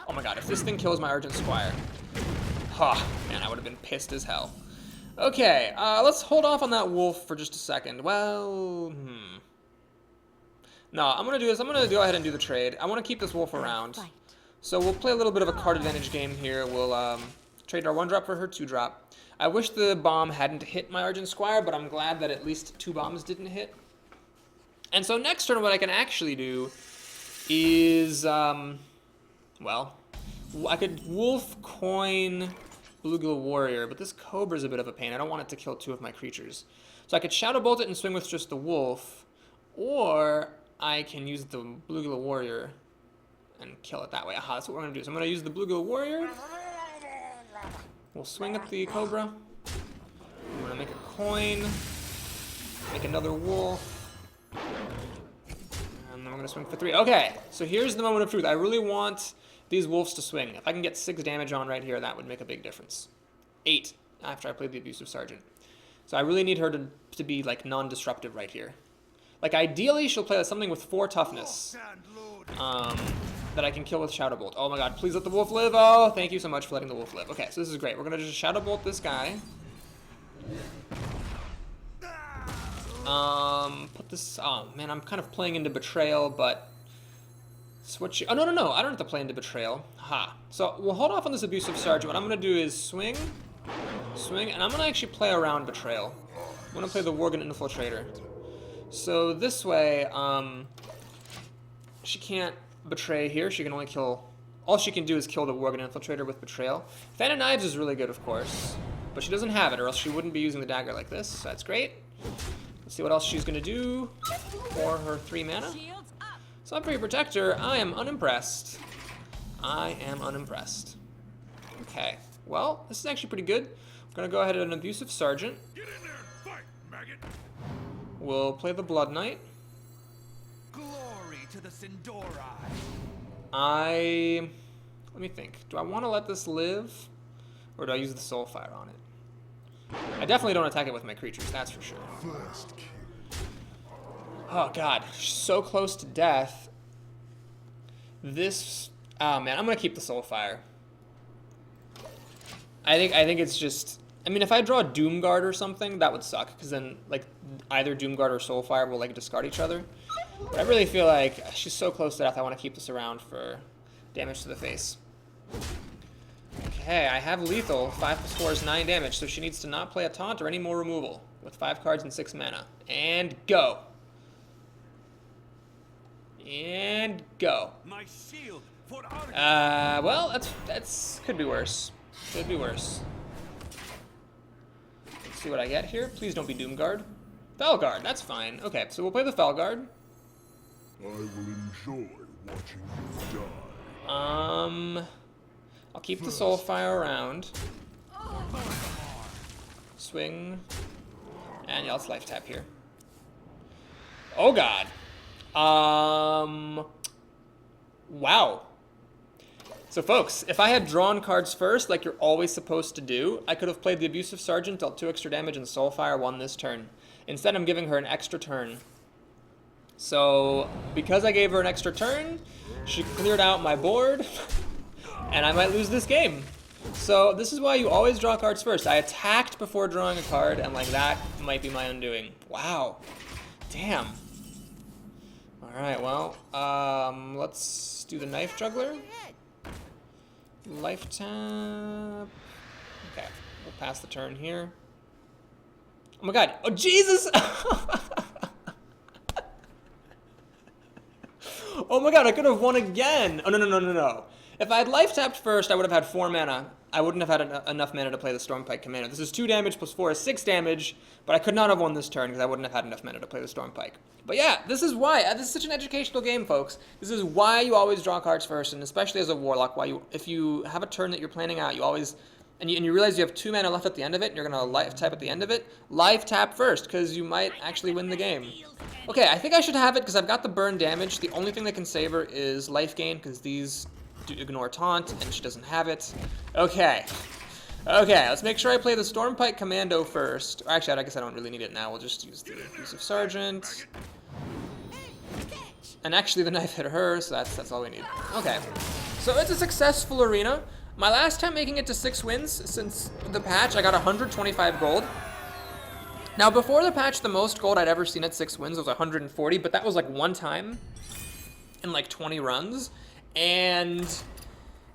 oh my god, if this thing kills my Argent Squire, man, I would have been pissed as hell. Okay, let's hold off on that wolf for just a second. Well, No, I'm going to do is I'm going to go ahead and do the trade. I want to keep this wolf around. So we'll play a little bit of a card advantage game here. We'll trade our 1-drop for her 2-drop. I wish the bomb hadn't hit my Argent Squire, but I'm glad that at least 2 bombs didn't hit. And so next turn what I can actually do is, well, I could wolf coin Bluegill Warrior, but this Cobra's a bit of a pain. I don't want it to kill 2 of my creatures. So I could Shadow Bolt it and swing with just the wolf, or I can use the Bluegill Warrior and kill it that way. Aha, that's what we're going to do. So I'm going to use the Bluegill Warrior. We'll swing at the Cobra. I'm going to make a coin. Make another wolf. And then we're going to swing for 3. Okay, so here's the moment of truth. I really want these wolves to swing. If I can get 6 damage on right here, that would make a big difference. 8 after I played the Abusive Sergeant. So I really need her to be like non-disruptive right here. Like, ideally, she'll play something with 4 toughness that I can kill with Shadow Bolt. Oh my god, please let the wolf live. Oh, thank you so much for letting the wolf live. Okay, so this is great. We're going to just Shadow Bolt this guy. Put this... Oh, man, I'm kind of playing into Betrayal, but... Switch... Oh, no. I don't have to play into Betrayal. Ha. So, we'll hold off on this Abusive Sergeant. What I'm going to do is swing, and I'm going to actually play around Betrayal. I'm going to play the Worgen Infiltrator. So this way, she can't betray here. She can only kill... All she can do is kill the Worgen Infiltrator with Betrayal. Fan of Knives is really good, of course. But she doesn't have it, or else she wouldn't be using the dagger like this. So that's great. Let's see what else she's going to do for her 3 mana. Sunfree Protector, I am unimpressed. I am unimpressed. Okay, well, this is actually pretty good. I'm going to go ahead and Abusive Sergeant. Get in there and fight, maggot. We'll play the Blood Knight. Glory to the Sindori. Let me think. Do I want to let this live? Or do I use the Soulfire on it? I definitely don't attack it with my creatures, that's for sure. Oh god, she's so close to death. This... Oh man, I'm going to keep the Soulfire. I think it's just... I mean, if I draw Doomguard or something, that would suck, because then, like, either Doomguard or Soulfire will, like, discard each other. But I really feel like she's so close to death, I want to keep this around for damage to the face. Okay, I have lethal. 5 plus 4 is 9 damage, so she needs to not play a taunt or any more removal with 5 cards and 6 mana. And go. And go. My shield for Argus. Well, that's could be worse. Could be worse. Let's see what I get here. Please don't be Doomguard. Felguard, that's fine. Okay, so we'll play the Felguard. I will enjoy watching you die. I'll keep the Soulfire around. Swing. And yeah, let's life tap here. Oh god. Wow. So folks, if I had drawn cards first, like you're always supposed to do, I could have played the Abusive Sergeant, dealt 2 extra damage, and Soulfire won this turn. Instead, I'm giving her an extra turn. So because I gave her an extra turn, she cleared out my board, and I might lose this game. So this is why you always draw cards first. I attacked before drawing a card, and like that might be my undoing. Wow. Damn. Alright, well, let's do the Knife Juggler. Life tap. Okay, we'll pass the turn here. Oh my god. Oh, Jesus! Oh my god, I could have won again. Oh, no. If I had life tapped first, I would have had 4 mana. I wouldn't have had enough mana to play the Stormpike Commander. This is 2 damage plus 4 is 6 damage, but I could not have won this turn because I wouldn't have had enough mana to play the Stormpike. But yeah, this is why. This is such an educational game, folks. This is why you always draw cards first, and especially as a Warlock, why you, if you have a turn that you're planning out, you always, and you realize you have 2 mana left at the end of it, and you're going to life tap at the end of it, life tap first, because you might actually win the game. Okay, I think I should have it because I've got the burn damage. The only thing that can save her is life gain, because these do ignore taunt, and she doesn't have it. Okay, let's make sure I play the Stormpike Commando first. Or actually, I guess I don't really need it now. We'll just use the Abusive Sergeant. And actually, the knife hit her, so that's all we need. Okay, so it's a successful arena. My last time making it to 6 wins since the patch, I got 125 gold. Now, before the patch, the most gold I'd ever seen at 6 wins was 140, but that was like one time in like 20 runs. And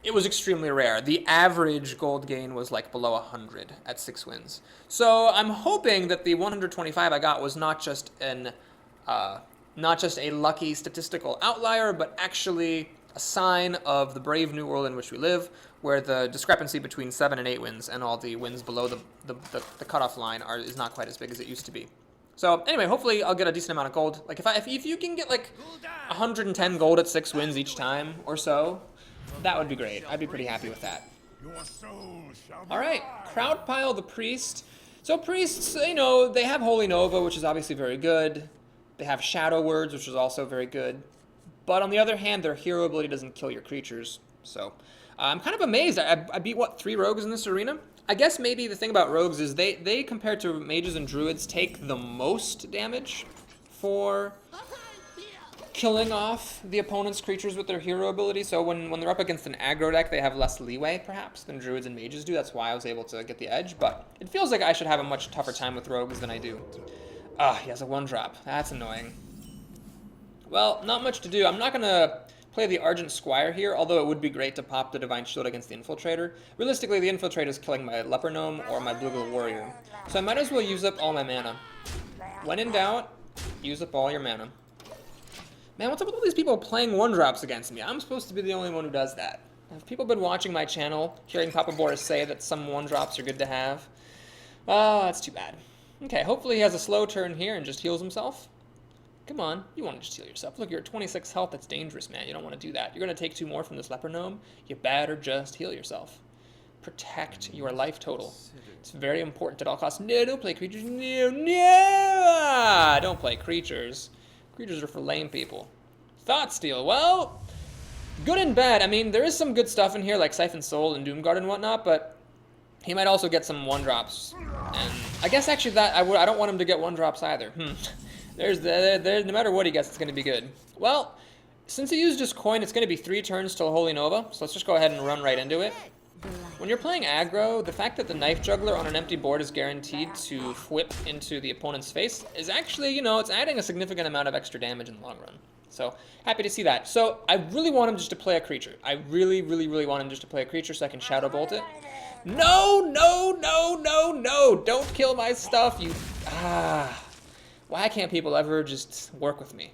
it was extremely rare. The average gold gain was like below 100 at 6 wins. So I'm hoping that the 125 I got was not just a lucky statistical outlier, but actually a sign of the brave new world in which we live, where the discrepancy between 7 and 8 wins and all the wins below the cutoff line is not quite as big as it used to be. So anyway, hopefully I'll get a decent amount of gold. Like if you can get like 110 gold at 6 wins each time or so, that would be great. I'd be pretty happy with that. All right, Crowdpile the Priest. So priests, you know, they have Holy Nova, which is obviously very good. They have Shadow Words, which is also very good. But on the other hand, their hero ability doesn't kill your creatures. So I'm kind of amazed. I beat, what, 3 rogues in this arena? I guess maybe the thing about rogues is they compared to mages and druids, take the most damage for killing off the opponent's creatures with their hero ability. So when they're up against an aggro deck, they have less leeway, perhaps, than druids and mages do. That's why I was able to get the edge. But it feels like I should have a much tougher time with rogues than I do. He has a 1-drop. That's annoying. Well, not much to do. I'm not going to play the Argent Squire here, although it would be great to pop the Divine Shield against the Infiltrator. Realistically, the Infiltrator is killing my Leper Gnome or my Blue-Gill Warrior. So I might as well use up all my mana. When in doubt, use up all your mana. Man, what's up with all these people playing 1-drops against me? I'm supposed to be the only one who does that. Have people been watching my channel, hearing Papa Boris say that some 1-drops are good to have? Oh, that's too bad. Okay, hopefully he has a slow turn here and just heals himself. Come on, you want to just heal yourself. Look, you're at 26 health. That's dangerous, man. You don't want to do that. You're going to take 2 more from this Leper Gnome. You better just heal yourself. Protect your life total. It's very important at all costs. No, don't play creatures. No! Don't play creatures. Creatures are for lame people. Thoughtsteal. Well, good and bad. I mean, there is some good stuff in here, like Siphon Soul and Doomguard and whatnot, but he might also get some 1-drops. And I guess actually that I don't want him to get 1-drops either. No matter what he gets, it's going to be good. Well, since he used his coin, it's going to be 3 turns till Holy Nova, so let's just go ahead and run right into it. When you're playing aggro, the fact that the Knife Juggler on an empty board is guaranteed to whip into the opponent's face is actually, you know, it's adding a significant amount of extra damage in the long run. So, happy to see that. So, I really want him just to play a creature. I really want him just to play a creature so I can Shadow Bolt it. No! Don't kill my stuff, you... Why can't people ever just work with me?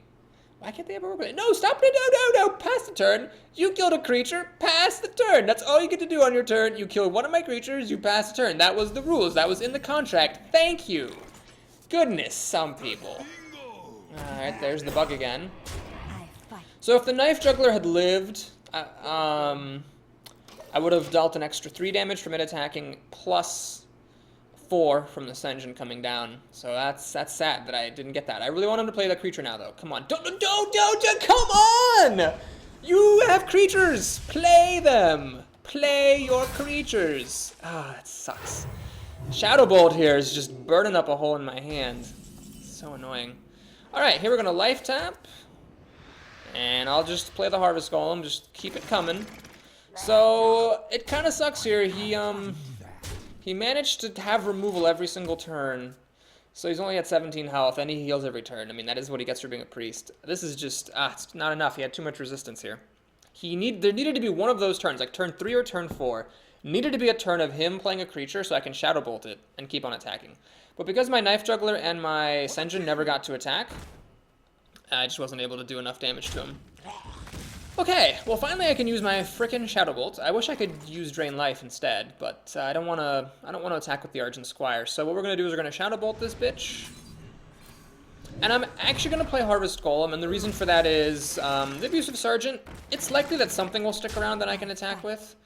Why can't they ever work with me? No, stop it! No! Pass the turn! You killed a creature, pass the turn! That's all you get to do on your turn. You kill one of my creatures, you pass the turn. That was the rules. That was in the contract. Thank you! Goodness, some people. Alright, there's the bug again. So if the Knife Juggler had lived, I would have dealt an extra 3 damage from it attacking, plus 4 from the Senjin coming down. So that's sad that I didn't get that. I really want him to play the creature now, though. Come on. Don't, come on! You have creatures! Play them! Play your creatures! That sucks. Shadow Bolt here is just burning up a hole in my hand. So annoying. Alright, here we're going to life tap. And I'll just play the Harvest Golem, just keep it coming. So, it kind of sucks here. He managed to have removal every single turn. So he's only at 17 health, and he heals every turn. I mean, that is what he gets for being a priest. This is just, it's not enough. He had too much resistance here. There needed to be one of those turns, like turn 3 or turn 4. Needed to be a turn of him playing a creature so I can Shadow Bolt it and keep on attacking. But because my Knife Juggler and my Sen'jin never got to attack, I just wasn't able to do enough damage to him. Okay, well finally I can use my frickin' Shadow Bolt. I wish I could use Drain Life instead, but I don't want to attack with the Argent Squire. So what we're going to do is we're going to Shadow Bolt this bitch. And I'm actually going to play Harvest Golem, and the reason for that is the Abusive Sergeant. It's likely that something will stick around that I can attack with.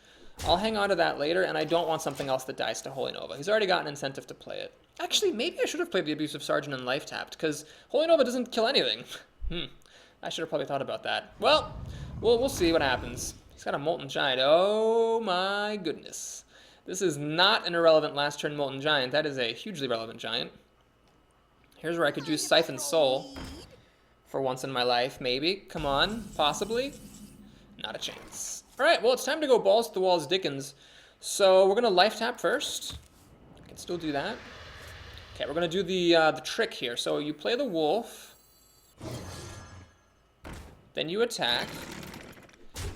I'll hang on to that later, and I don't want something else that dies to Holy Nova. He's already got an incentive to play it. Actually, maybe I should have played the Abusive Sergeant and life tapped, because Holy Nova doesn't kill anything. I should have probably thought about that. Well, we'll see what happens. He's got a Molten Giant. Oh my goodness. This is not an irrelevant last turn Molten Giant. That is a hugely relevant giant. Here's where I could use Siphon Soul for once in my life, maybe. Come on, possibly. Not a chance. Alright, well, it's time to go balls to the walls Dickens. So we're going to life tap first. I can still do that. Okay, we're going to do the trick here. So you play the wolf. Then you attack.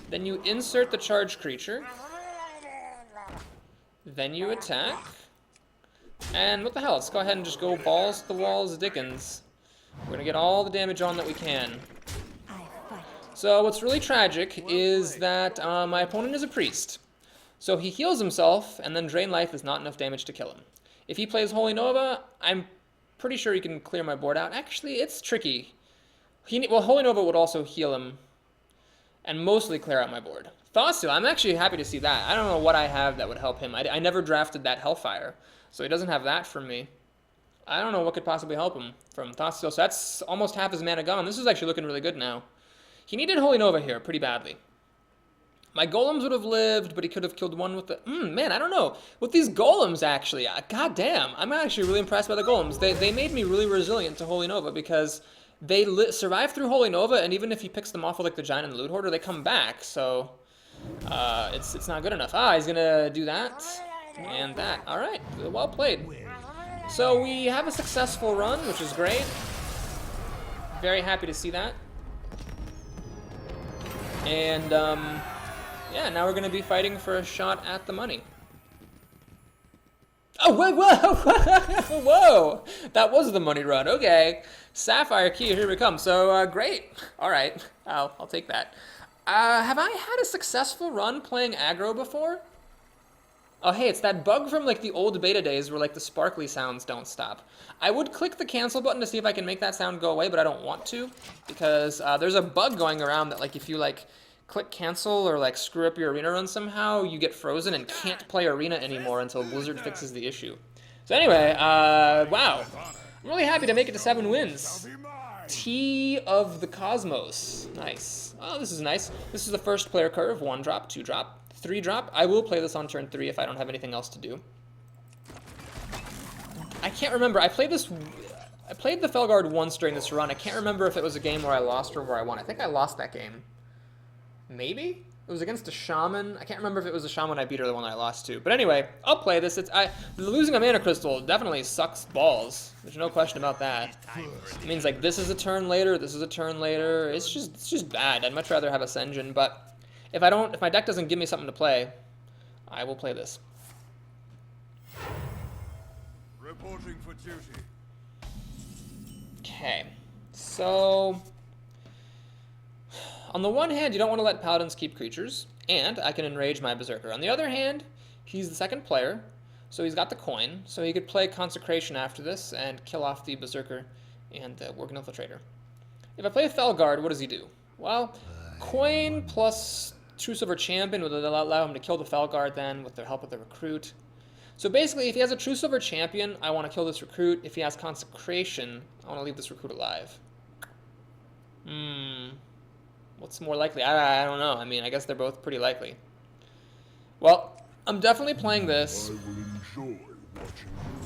Then you insert the charged creature. Then you attack. And what the hell, let's go ahead and just go balls to the walls Dickens. We're going to get all the damage on that we can. So what's really tragic is that my opponent is a priest. So he heals himself, and then Drain Life is not enough damage to kill him. If he plays Holy Nova, I'm pretty sure he can clear my board out. Actually, it's tricky. Well, Holy Nova would also heal him and mostly clear out my board. Thought I'm actually happy to see that. I don't know what I have that would help him. I never drafted that Hellfire, so he doesn't have that from me. I don't know what could possibly help him from Thoughtsteel. So that's almost half his mana gone. This is actually looking really good now. He needed Holy Nova here pretty badly. My golems would have lived, but he could have killed one with the... man, I don't know. With these golems, actually, god damn, I'm actually really impressed by the golems. They made me really resilient to Holy Nova because they survive through Holy Nova, and even if he picks them off with like the Giant and the Loot Hoarder, they come back. So it's not good enough. He's gonna do that and that. All right, well played. So we have a successful run, which is great. Very happy to see that. And yeah, now we're going to be fighting for a shot at the money. Oh, whoa, whoa, whoa! That was the money run. Okay, Sapphire Key, here we come. So great. All right, I'll take that. Have I had a successful run playing aggro before? Oh, hey, it's that bug from like the old beta days where like the sparkly sounds don't stop. I would click the cancel button to see if I can make that sound go away, but I don't want to because there's a bug going around that like if you like click cancel or like screw up your arena run somehow, you get frozen and can't play arena anymore until Blizzard fixes the issue. So anyway, wow. I'm really happy to make it to 7 wins. Tea of the Cosmos. Nice. Oh, this is nice. This is the first player curve. 1 drop, 2 drop. 3 drop. I will play this on turn 3 if I don't have anything else to do. I can't remember. I played the Felguard once during this run. I can't remember if it was a game where I lost or where I won. I think I lost that game. Maybe? It was against a Shaman. I can't remember if it was a Shaman I beat or the one I lost to. But anyway, I'll play this. Losing a Mana Crystal definitely sucks balls. There's no question about that. It means like this is a turn later, this is a turn later. It's just bad. I'd much rather have a Sen'jin, but if my deck doesn't give me something to play, I will play this. Reporting for duty. Okay, so on the one hand, you don't want to let Paladins keep creatures, and I can enrage my Berserker. On the other hand, he's the second player, so he's got the coin, so he could play Consecration after this and kill off the Berserker and the Worgen Infiltrator. If I play Felguard, what does he do? Well, coin plus True Silver Champion would allow him to kill the Felguard then with the help of the Recruit. So basically, if he has a True Silver Champion, I want to kill this Recruit. If he has Consecration, I want to leave this Recruit alive. What's more likely? I don't know. I mean, I guess they're both pretty likely. Well, I'm definitely playing this. I will enjoy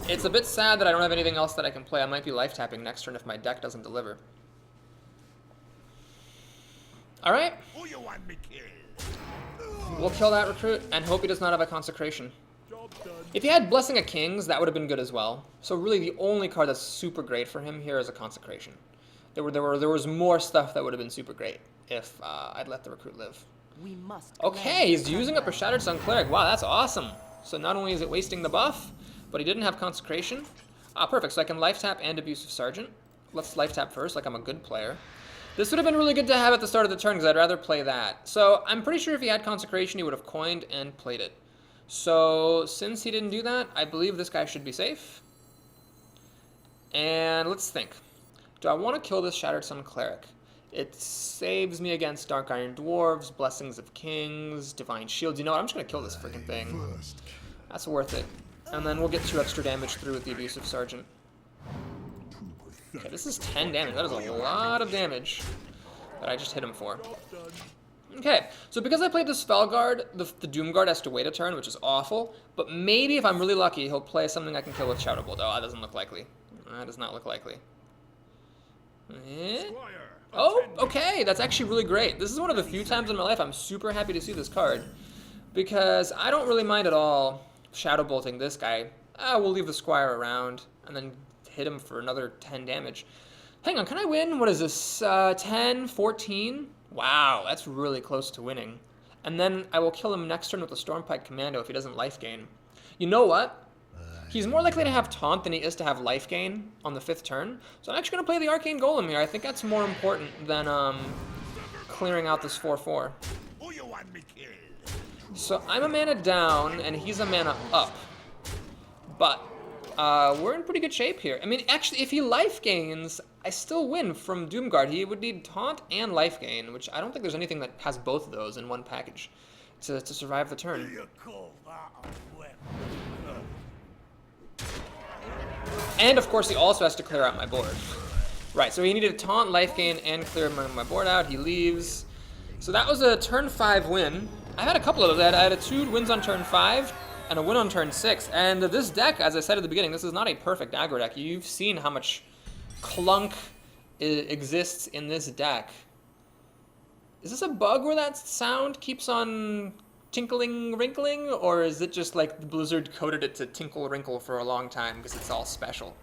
It's a bit sad that I don't have anything else that I can play. I might be life tapping next turn if my deck doesn't deliver. Alright. Who you want me kill? We'll kill that recruit and hope he does not have a consecration. If he had Blessing of Kings, that would have been good as well. So really the only card that's super great for him here is a consecration. There was more stuff that would have been super great if I'd let the recruit live. We must Okay, he's using up a Sunwell. Shattered Sun Cleric. Wow, that's awesome. So not only is it wasting the buff, but he didn't have consecration. Ah, perfect. So I can life tap and Abusive Sergeant. Let's life tap first, like I'm a good player. This would have been really good to have at the start of the turn because I'd rather play that. So I'm pretty sure if he had consecration, he would have coined and played it. So since he didn't do that, I believe this guy should be safe. And let's think. Do I want to kill this Shattered Sun Cleric? It saves me against Dark Iron Dwarves, Blessings of Kings, Divine Shields. You know what? I'm just going to kill this freaking thing. That's worth it. And then we'll get 2 extra damage through with the Abusive Sergeant. Okay, this is 10 damage. That is a lot of damage that I just hit him for. Okay, so because I played the Spell Guard, the Doom Guard has to wait a turn, which is awful. But maybe if I'm really lucky, he'll play something I can kill with Shadow Bolt. Oh, that doesn't look likely. That does not look likely. Oh, okay, that's actually really great. This is one of the few times in my life I'm super happy to see this card. Because I don't really mind at all Shadow Bolting this guy. We'll leave the Squire around and then hit him for another 10 damage. Hang on, can I win? What is this? 10, 14? Wow, that's really close to winning. And then I will kill him next turn with the Stormpike Commando if he doesn't life gain. You know what? He's more likely to have Taunt than he is to have life gain on the 5th turn. So I'm actually going to play the Arcane Golem here. I think that's more important than clearing out this 4/4. Who you want me kill? So I'm a mana down, and he's a mana up. But we're in pretty good shape here. I mean, actually, if he life gains, I still win from Doomguard. He would need Taunt and life gain, which I don't think there's anything that has both of those in one package to survive the turn. And, of course, he also has to clear out my board. Right, so he needed a Taunt, life gain, and clear my board out. He leaves. So that was a turn 5 win. I had a couple of those. I had 2 wins on turn 5 and a win on turn 6. And this deck, as I said at the beginning, this is not a perfect aggro deck. You've seen how much clunk exists in this deck. Is this a bug where that sound keeps on tinkling, wrinkling? Or is it just like the Blizzard coded it to tinkle, wrinkle for a long time because it's all special?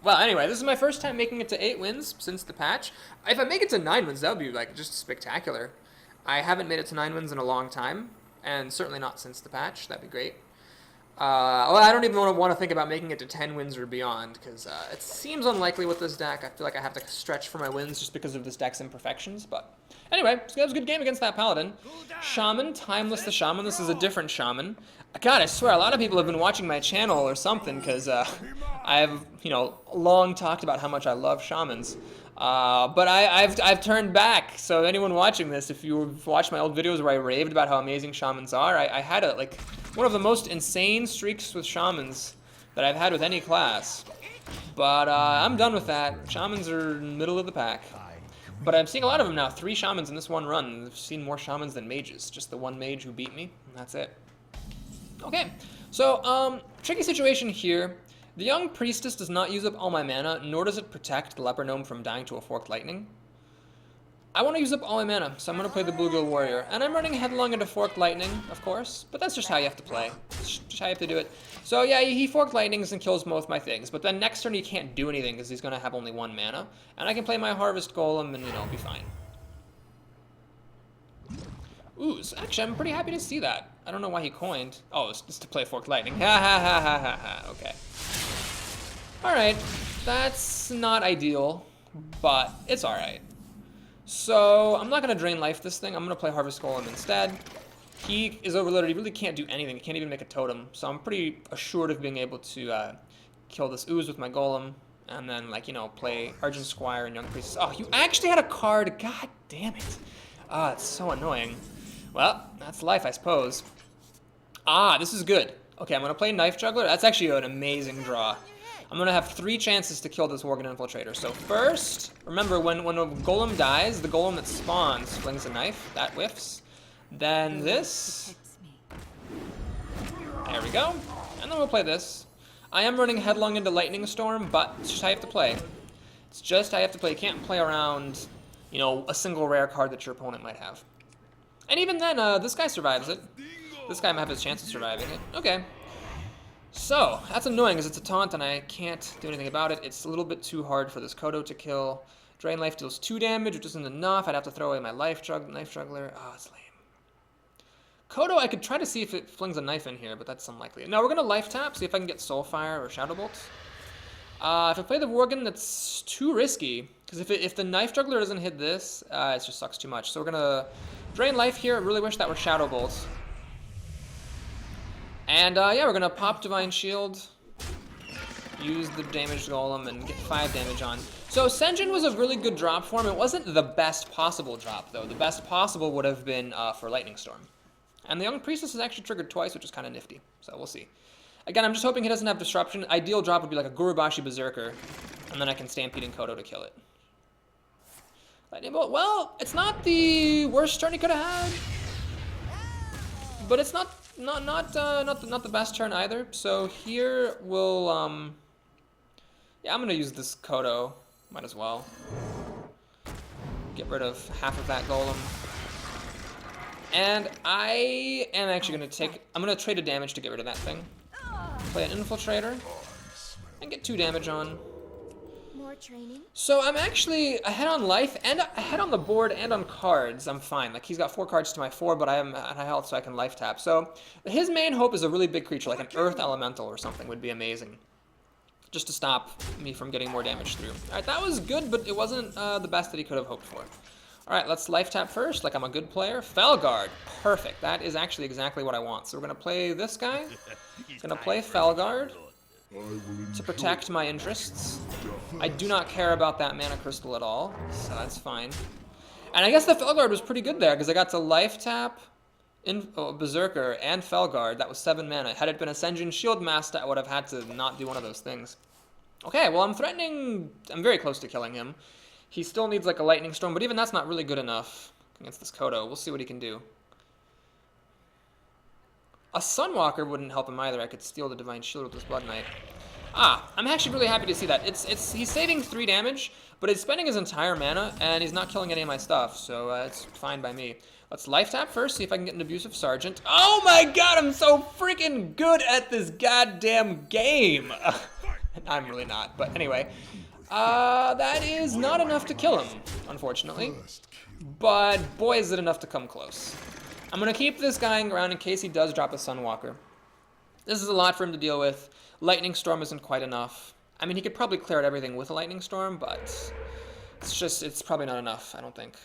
Well, anyway, this is my first time making it to 8 wins since the patch. If I make it to 9 wins, that would be like just spectacular. I haven't made it to 9 wins in a long time, and certainly not since the patch. That'd be great. Well, I don't even want to think about making it to 10 wins or beyond, because it seems unlikely with this deck. I feel like I have to stretch for my wins just because of this deck's imperfections. But anyway, so that was a good game against that Paladin. Shaman, Timeless the Shaman. This is a different Shaman. God, I swear, a lot of people have been watching my channel or something, because I've, long talked about how much I love Shamans. But I've turned back, so anyone watching this, if you've watched my old videos where I raved about how amazing Shamans are, I had one of the most insane streaks with Shamans that I've had with any class. But I'm done with that. Shamans are middle of the pack. But I'm seeing a lot of them now. 3 Shamans in this one run. I've seen more Shamans than Mages. Just the one Mage who beat me, and that's it. Okay, so tricky situation here. The Young Priestess does not use up all my mana, nor does it protect the Leper Gnome from dying to a Forked Lightning. I want to use up all my mana, so I'm going to play the Bluegill Warrior. And I'm running headlong into Forked Lightning, of course, but that's just how you have to play. It's just how you have to do it. So yeah, he Forked Lightnings and kills both my things, but then next turn he can't do anything because he's going to have only 1 mana. And I can play my Harvest Golem and, be fine. Ooh, so actually I'm pretty happy to see that. I don't know why he coined. Oh, it's just to play Forked Lightning. Ha ha ha ha ha ha, okay. Alright, that's not ideal, but it's alright. So, I'm not going to Drain Life this thing. I'm going to play Harvest Golem instead. He is overloaded. He really can't do anything. He can't even make a totem. So I'm pretty assured of being able to kill this Ooze with my Golem. And then, play Argent Squire and Young Priestess. Oh, you actually had a card. God damn it. Ah, it's so annoying. Well, that's life, I suppose. Ah, this is good. Okay, I'm going to play Knife Juggler. That's actually an amazing draw. I'm going to have 3 chances to kill this Worgen Infiltrator. So first, remember, when a Golem dies, the Golem that spawns flings a knife. That whiffs. Then this. There we go. And then we'll play this. I am running headlong into Lightning Storm, but it's just how you have to play. It's just how you have to play. You can't play around, you know, a single rare card that your opponent might have. And even then, this guy survives it. This guy might have his chance of surviving it. Okay. So, that's annoying because it's a taunt and I can't do anything about it. It's a little bit too hard for this Kodo to kill. Drain Life deals 2 damage, which isn't enough. I'd have to throw away my Knife Juggler. Oh, it's lame. Kodo, I could try to see if it flings a knife in here, but that's unlikely. No, we're going to Life Tap, see if I can get Soulfire or Shadow Bolt. If I play the Worgen, that's too risky. Because if the Knife Juggler doesn't hit this, it just sucks too much. So we're going to Drain Life here. I really wish that were Shadow Bolt. And yeah, we're going to pop Divine Shield. Use the Damaged Golem and get 5 damage on. So Senjin was a really good drop for him. It wasn't the best possible drop, though. The best possible would have been for Lightning Storm. And the Young Priestess is actually triggered twice, which is kind of nifty. So we'll see. Again, I'm just hoping he doesn't have Disruption. Ideal drop would be like a Gurubashi Berserker. And then I can Stampede and Kodo to kill it. Lightning Bolt, well, it's not the worst turn he could have had. But it's not the best turn either. So here we'll, yeah, I'm going to use this Kodo. Might as well. Get rid of half of that Golem. And I am actually going to I'm going to trade a damage to get rid of that thing. Play an Infiltrator. And get 2 damage on. More training. So I'm actually ahead on life and ahead on the board and on cards. I'm fine. Like, he's got 4 cards to my 4, but I am at high health, so I can life tap. So his main hope is a really big creature, like an Earth Elemental or something would be amazing. Just to stop me from getting more damage through. Alright, that was good, but it wasn't the best that he could have hoped for. Alright, let's life tap first, like I'm a good player. Felguard. Perfect. That is actually exactly what I want. So we're going to play this guy. Going to play Felguard to protect my interests. I do not care about that mana crystal at all, so that's fine. And I guess the Felguard was pretty good there, because I got to life tap Berserker and Felguard. That was 7 mana. Had it been a Senjin Shield Master, I would have had to not do one of those things. Okay, well, I'm very close to killing him. He still needs like a Lightning Storm, but even that's not really good enough against this Kodo. We'll see what he can do. A Sunwalker wouldn't help him either. I could steal the Divine Shield with this Blood Knight. Ah, I'm actually really happy to see that. He's saving 3 damage, but he's spending his entire mana, and he's not killing any of my stuff, so it's fine by me. Let's life tap first, see if I can get an Abusive Sergeant. Oh my god, I'm so freaking good at this goddamn game! I'm really not, but anyway. That is not enough to kill him, unfortunately. But boy, is it enough to come close. I'm going to keep this guy around in case he does drop a Sunwalker. This is a lot for him to deal with. Lightning Storm isn't quite enough. I mean, he could probably clear out everything with a Lightning Storm, but it's probably not enough, I don't think.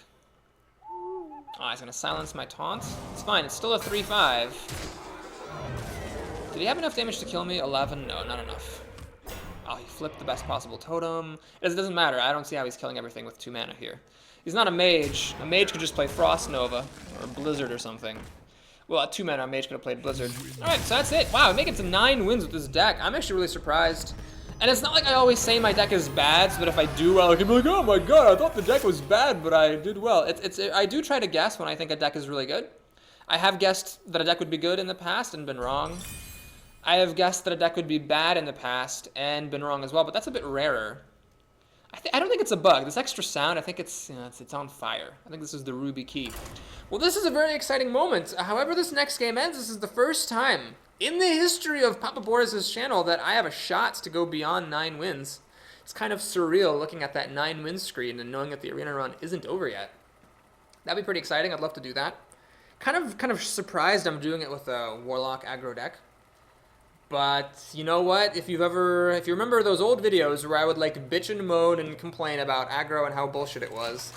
Oh, he's going to silence my taunt. It's fine, it's still a 3-5. Did he have enough damage to kill me? 11? No, not enough. Oh, he flipped the best possible totem. It doesn't matter. I don't see how he's killing everything with 2 mana here. He's not a mage. A mage could just play Frost Nova or Blizzard or something. Well, at 2 mana, a mage could have played Blizzard. Alright, so that's it. Wow, we make it to 9 wins with this deck. I'm actually really surprised. And it's not like I always say my deck is bad, so that if I do well, I can be like, oh my god, I thought the deck was bad, but I did well. I do try to guess when I think a deck is really good. I have guessed that a deck would be good in the past and been wrong. I have guessed that a deck would be bad in the past and been wrong as well, but that's a bit rarer. I don't think it's a bug. This extra sound, I think it's on fire. I think this is the Ruby key. Well, this is a very exciting moment. However this next game ends, this is the first time in the history of Papa Boris' channel that I have a shot to go beyond 9 wins. It's kind of surreal looking at that 9-win screen and knowing that the arena run isn't over yet. That'd be pretty exciting. I'd love to do that. Kind of surprised I'm doing it with a Warlock aggro deck. But you know what? If you remember those old videos where I would like bitch and moan and complain about aggro and how bullshit it was,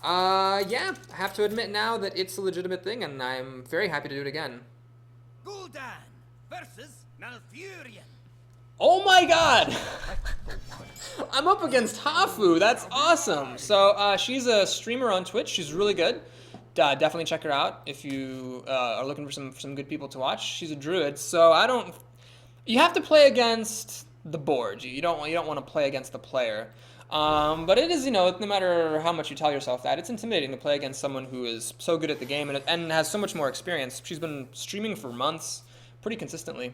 yeah, I have to admit now that it's a legitimate thing, and I'm very happy to do it again. Gul'dan versus Malfurion. Oh my god! I'm up against HAFU. That's awesome. So she's a streamer on Twitch. She's really good. Definitely check her out if you are looking for some good people to watch. She's a druid, so you have to play against the board. You don't want to play against the player. But it is, no matter how much you tell yourself that, it's intimidating to play against someone who is so good at the game and has so much more experience. She's been streaming for months, pretty consistently.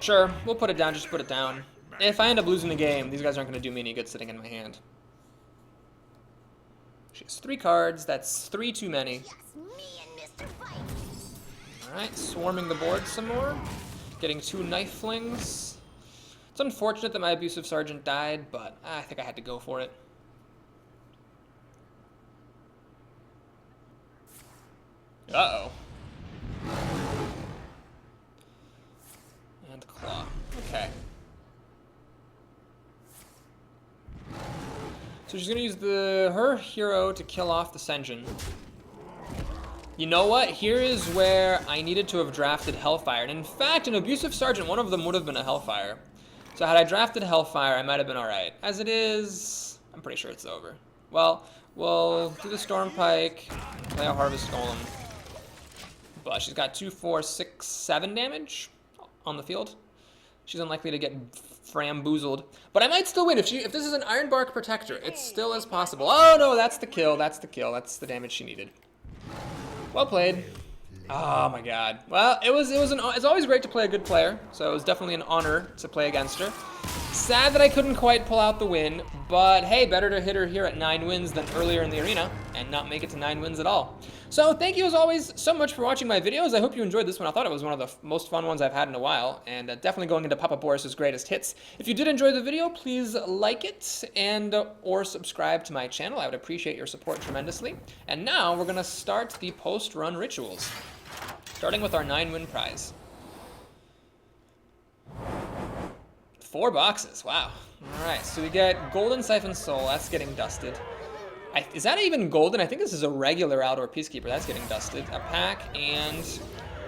Sure, we'll put it down, just put it down. If I end up losing the game, these guys aren't going to do me any good sitting in my hand. She has 3 cards, that's 3 too many. Yes, me and Mr. Fight. Alright, swarming the board some more. Getting 2 knife flings. It's unfortunate that my abusive sergeant died, but I think I had to go for it. Uh-oh. And claw. Okay. So she's gonna use her hero to kill off the Senjin. You know what? Here is where I needed to have drafted Hellfire. And in fact, an abusive sergeant, one of them would have been a Hellfire. So had I drafted Hellfire, I might have been alright. As it is, I'm pretty sure it's over. Well, we'll do the Storm Pike, play a Harvest Golem. But she's got 2, 4, 6, 7 damage on the field. She's unlikely to get framboozled. But I might still win. If this is an Ironbark Protector, it still is possible. Oh no, that's the kill, that's the kill. That's the damage she needed. Well played. Oh my god. Well, it's always great to play a good player, so it was definitely an honor to play against her. Sad that I couldn't quite pull out the win, but hey, better to hit her here at 9 wins than earlier in the arena and not make it to 9 wins at all. So thank you as always so much for watching my videos. I hope you enjoyed this one. I thought it was one of the most fun ones I've had in a while, and definitely going into Papa Boris's greatest hits. If you did enjoy the video, please like it and or subscribe to my channel. I would appreciate your support tremendously. And now we're gonna start the post-run rituals, starting with our 9-win prize. 4 boxes, wow. All right, so we get Golden Siphon Soul, that's getting dusted. Is that even golden? I think this is a regular Outdoor Peacekeeper, that's getting dusted. A pack and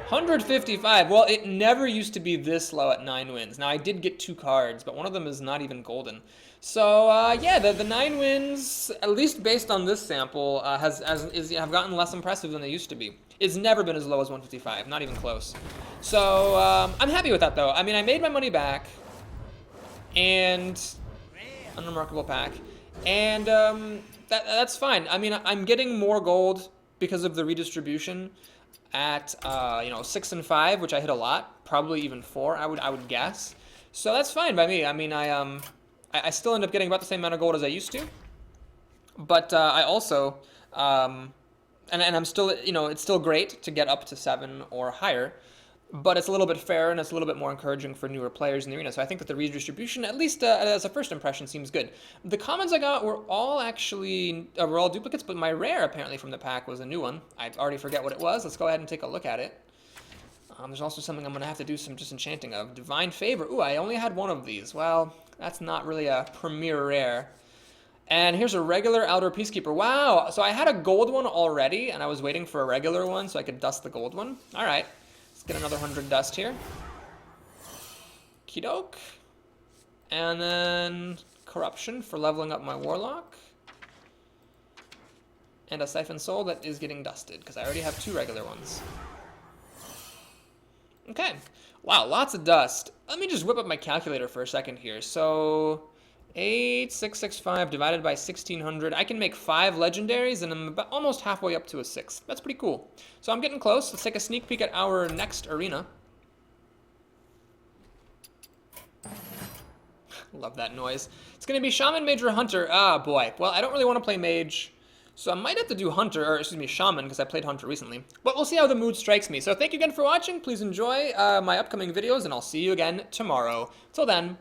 155. Well, it never used to be this low at 9 wins. Now, I did get 2 cards, but one of them is not even golden. So, yeah, the 9 wins, at least based on this sample, have gotten less impressive than they used to be. It's never been as low as 155, not even close. So, I'm happy with that, though. I mean, I made my money back, and unremarkable pack, and that's fine. I mean, I'm getting more gold because of the redistribution at 6 and 5, which I hit a lot, probably even 4. I would guess. So that's fine by me. I mean, I still end up getting about the same amount of gold as I used to, but I also and I'm still, it's still great to get up to 7 or higher. But it's a little bit fairer and it's a little bit more encouraging for newer players in the arena. So I think that the redistribution, at least as a first impression, seems good. The commons I got were all actually, were all duplicates, but my rare apparently from the pack was a new one. I already forget what it was. Let's go ahead and take a look at it. There's also something I'm going to have to do some disenchanting of. Divine Favor. Ooh, I only had 1 of these. Well, that's not really a premier rare. And here's a regular Outdoor Peacekeeper. Wow, so I had a gold one already, and I was waiting for a regular one so I could dust the gold one. All right. Let's get another 100 dust here. Kidok. And then Corruption for leveling up my Warlock. And a Siphon Soul that is getting dusted, because I already have 2 regular ones. Okay. Wow, lots of dust. Let me just whip up my calculator for a second here. So, 8,665 divided by 1,600. I can make 5 legendaries, and I'm about almost halfway up to a 6. That's pretty cool. So I'm getting close. Let's take a sneak peek at our next arena. Love that noise. It's going to be Shaman, Mage, or Hunter. Ah, boy. Well, I don't really want to play Mage, so I might have to do Hunter, or excuse me, Shaman, because I played Hunter recently. But we'll see how the mood strikes me. So thank you again for watching. Please enjoy my upcoming videos, and I'll see you again tomorrow. Till then,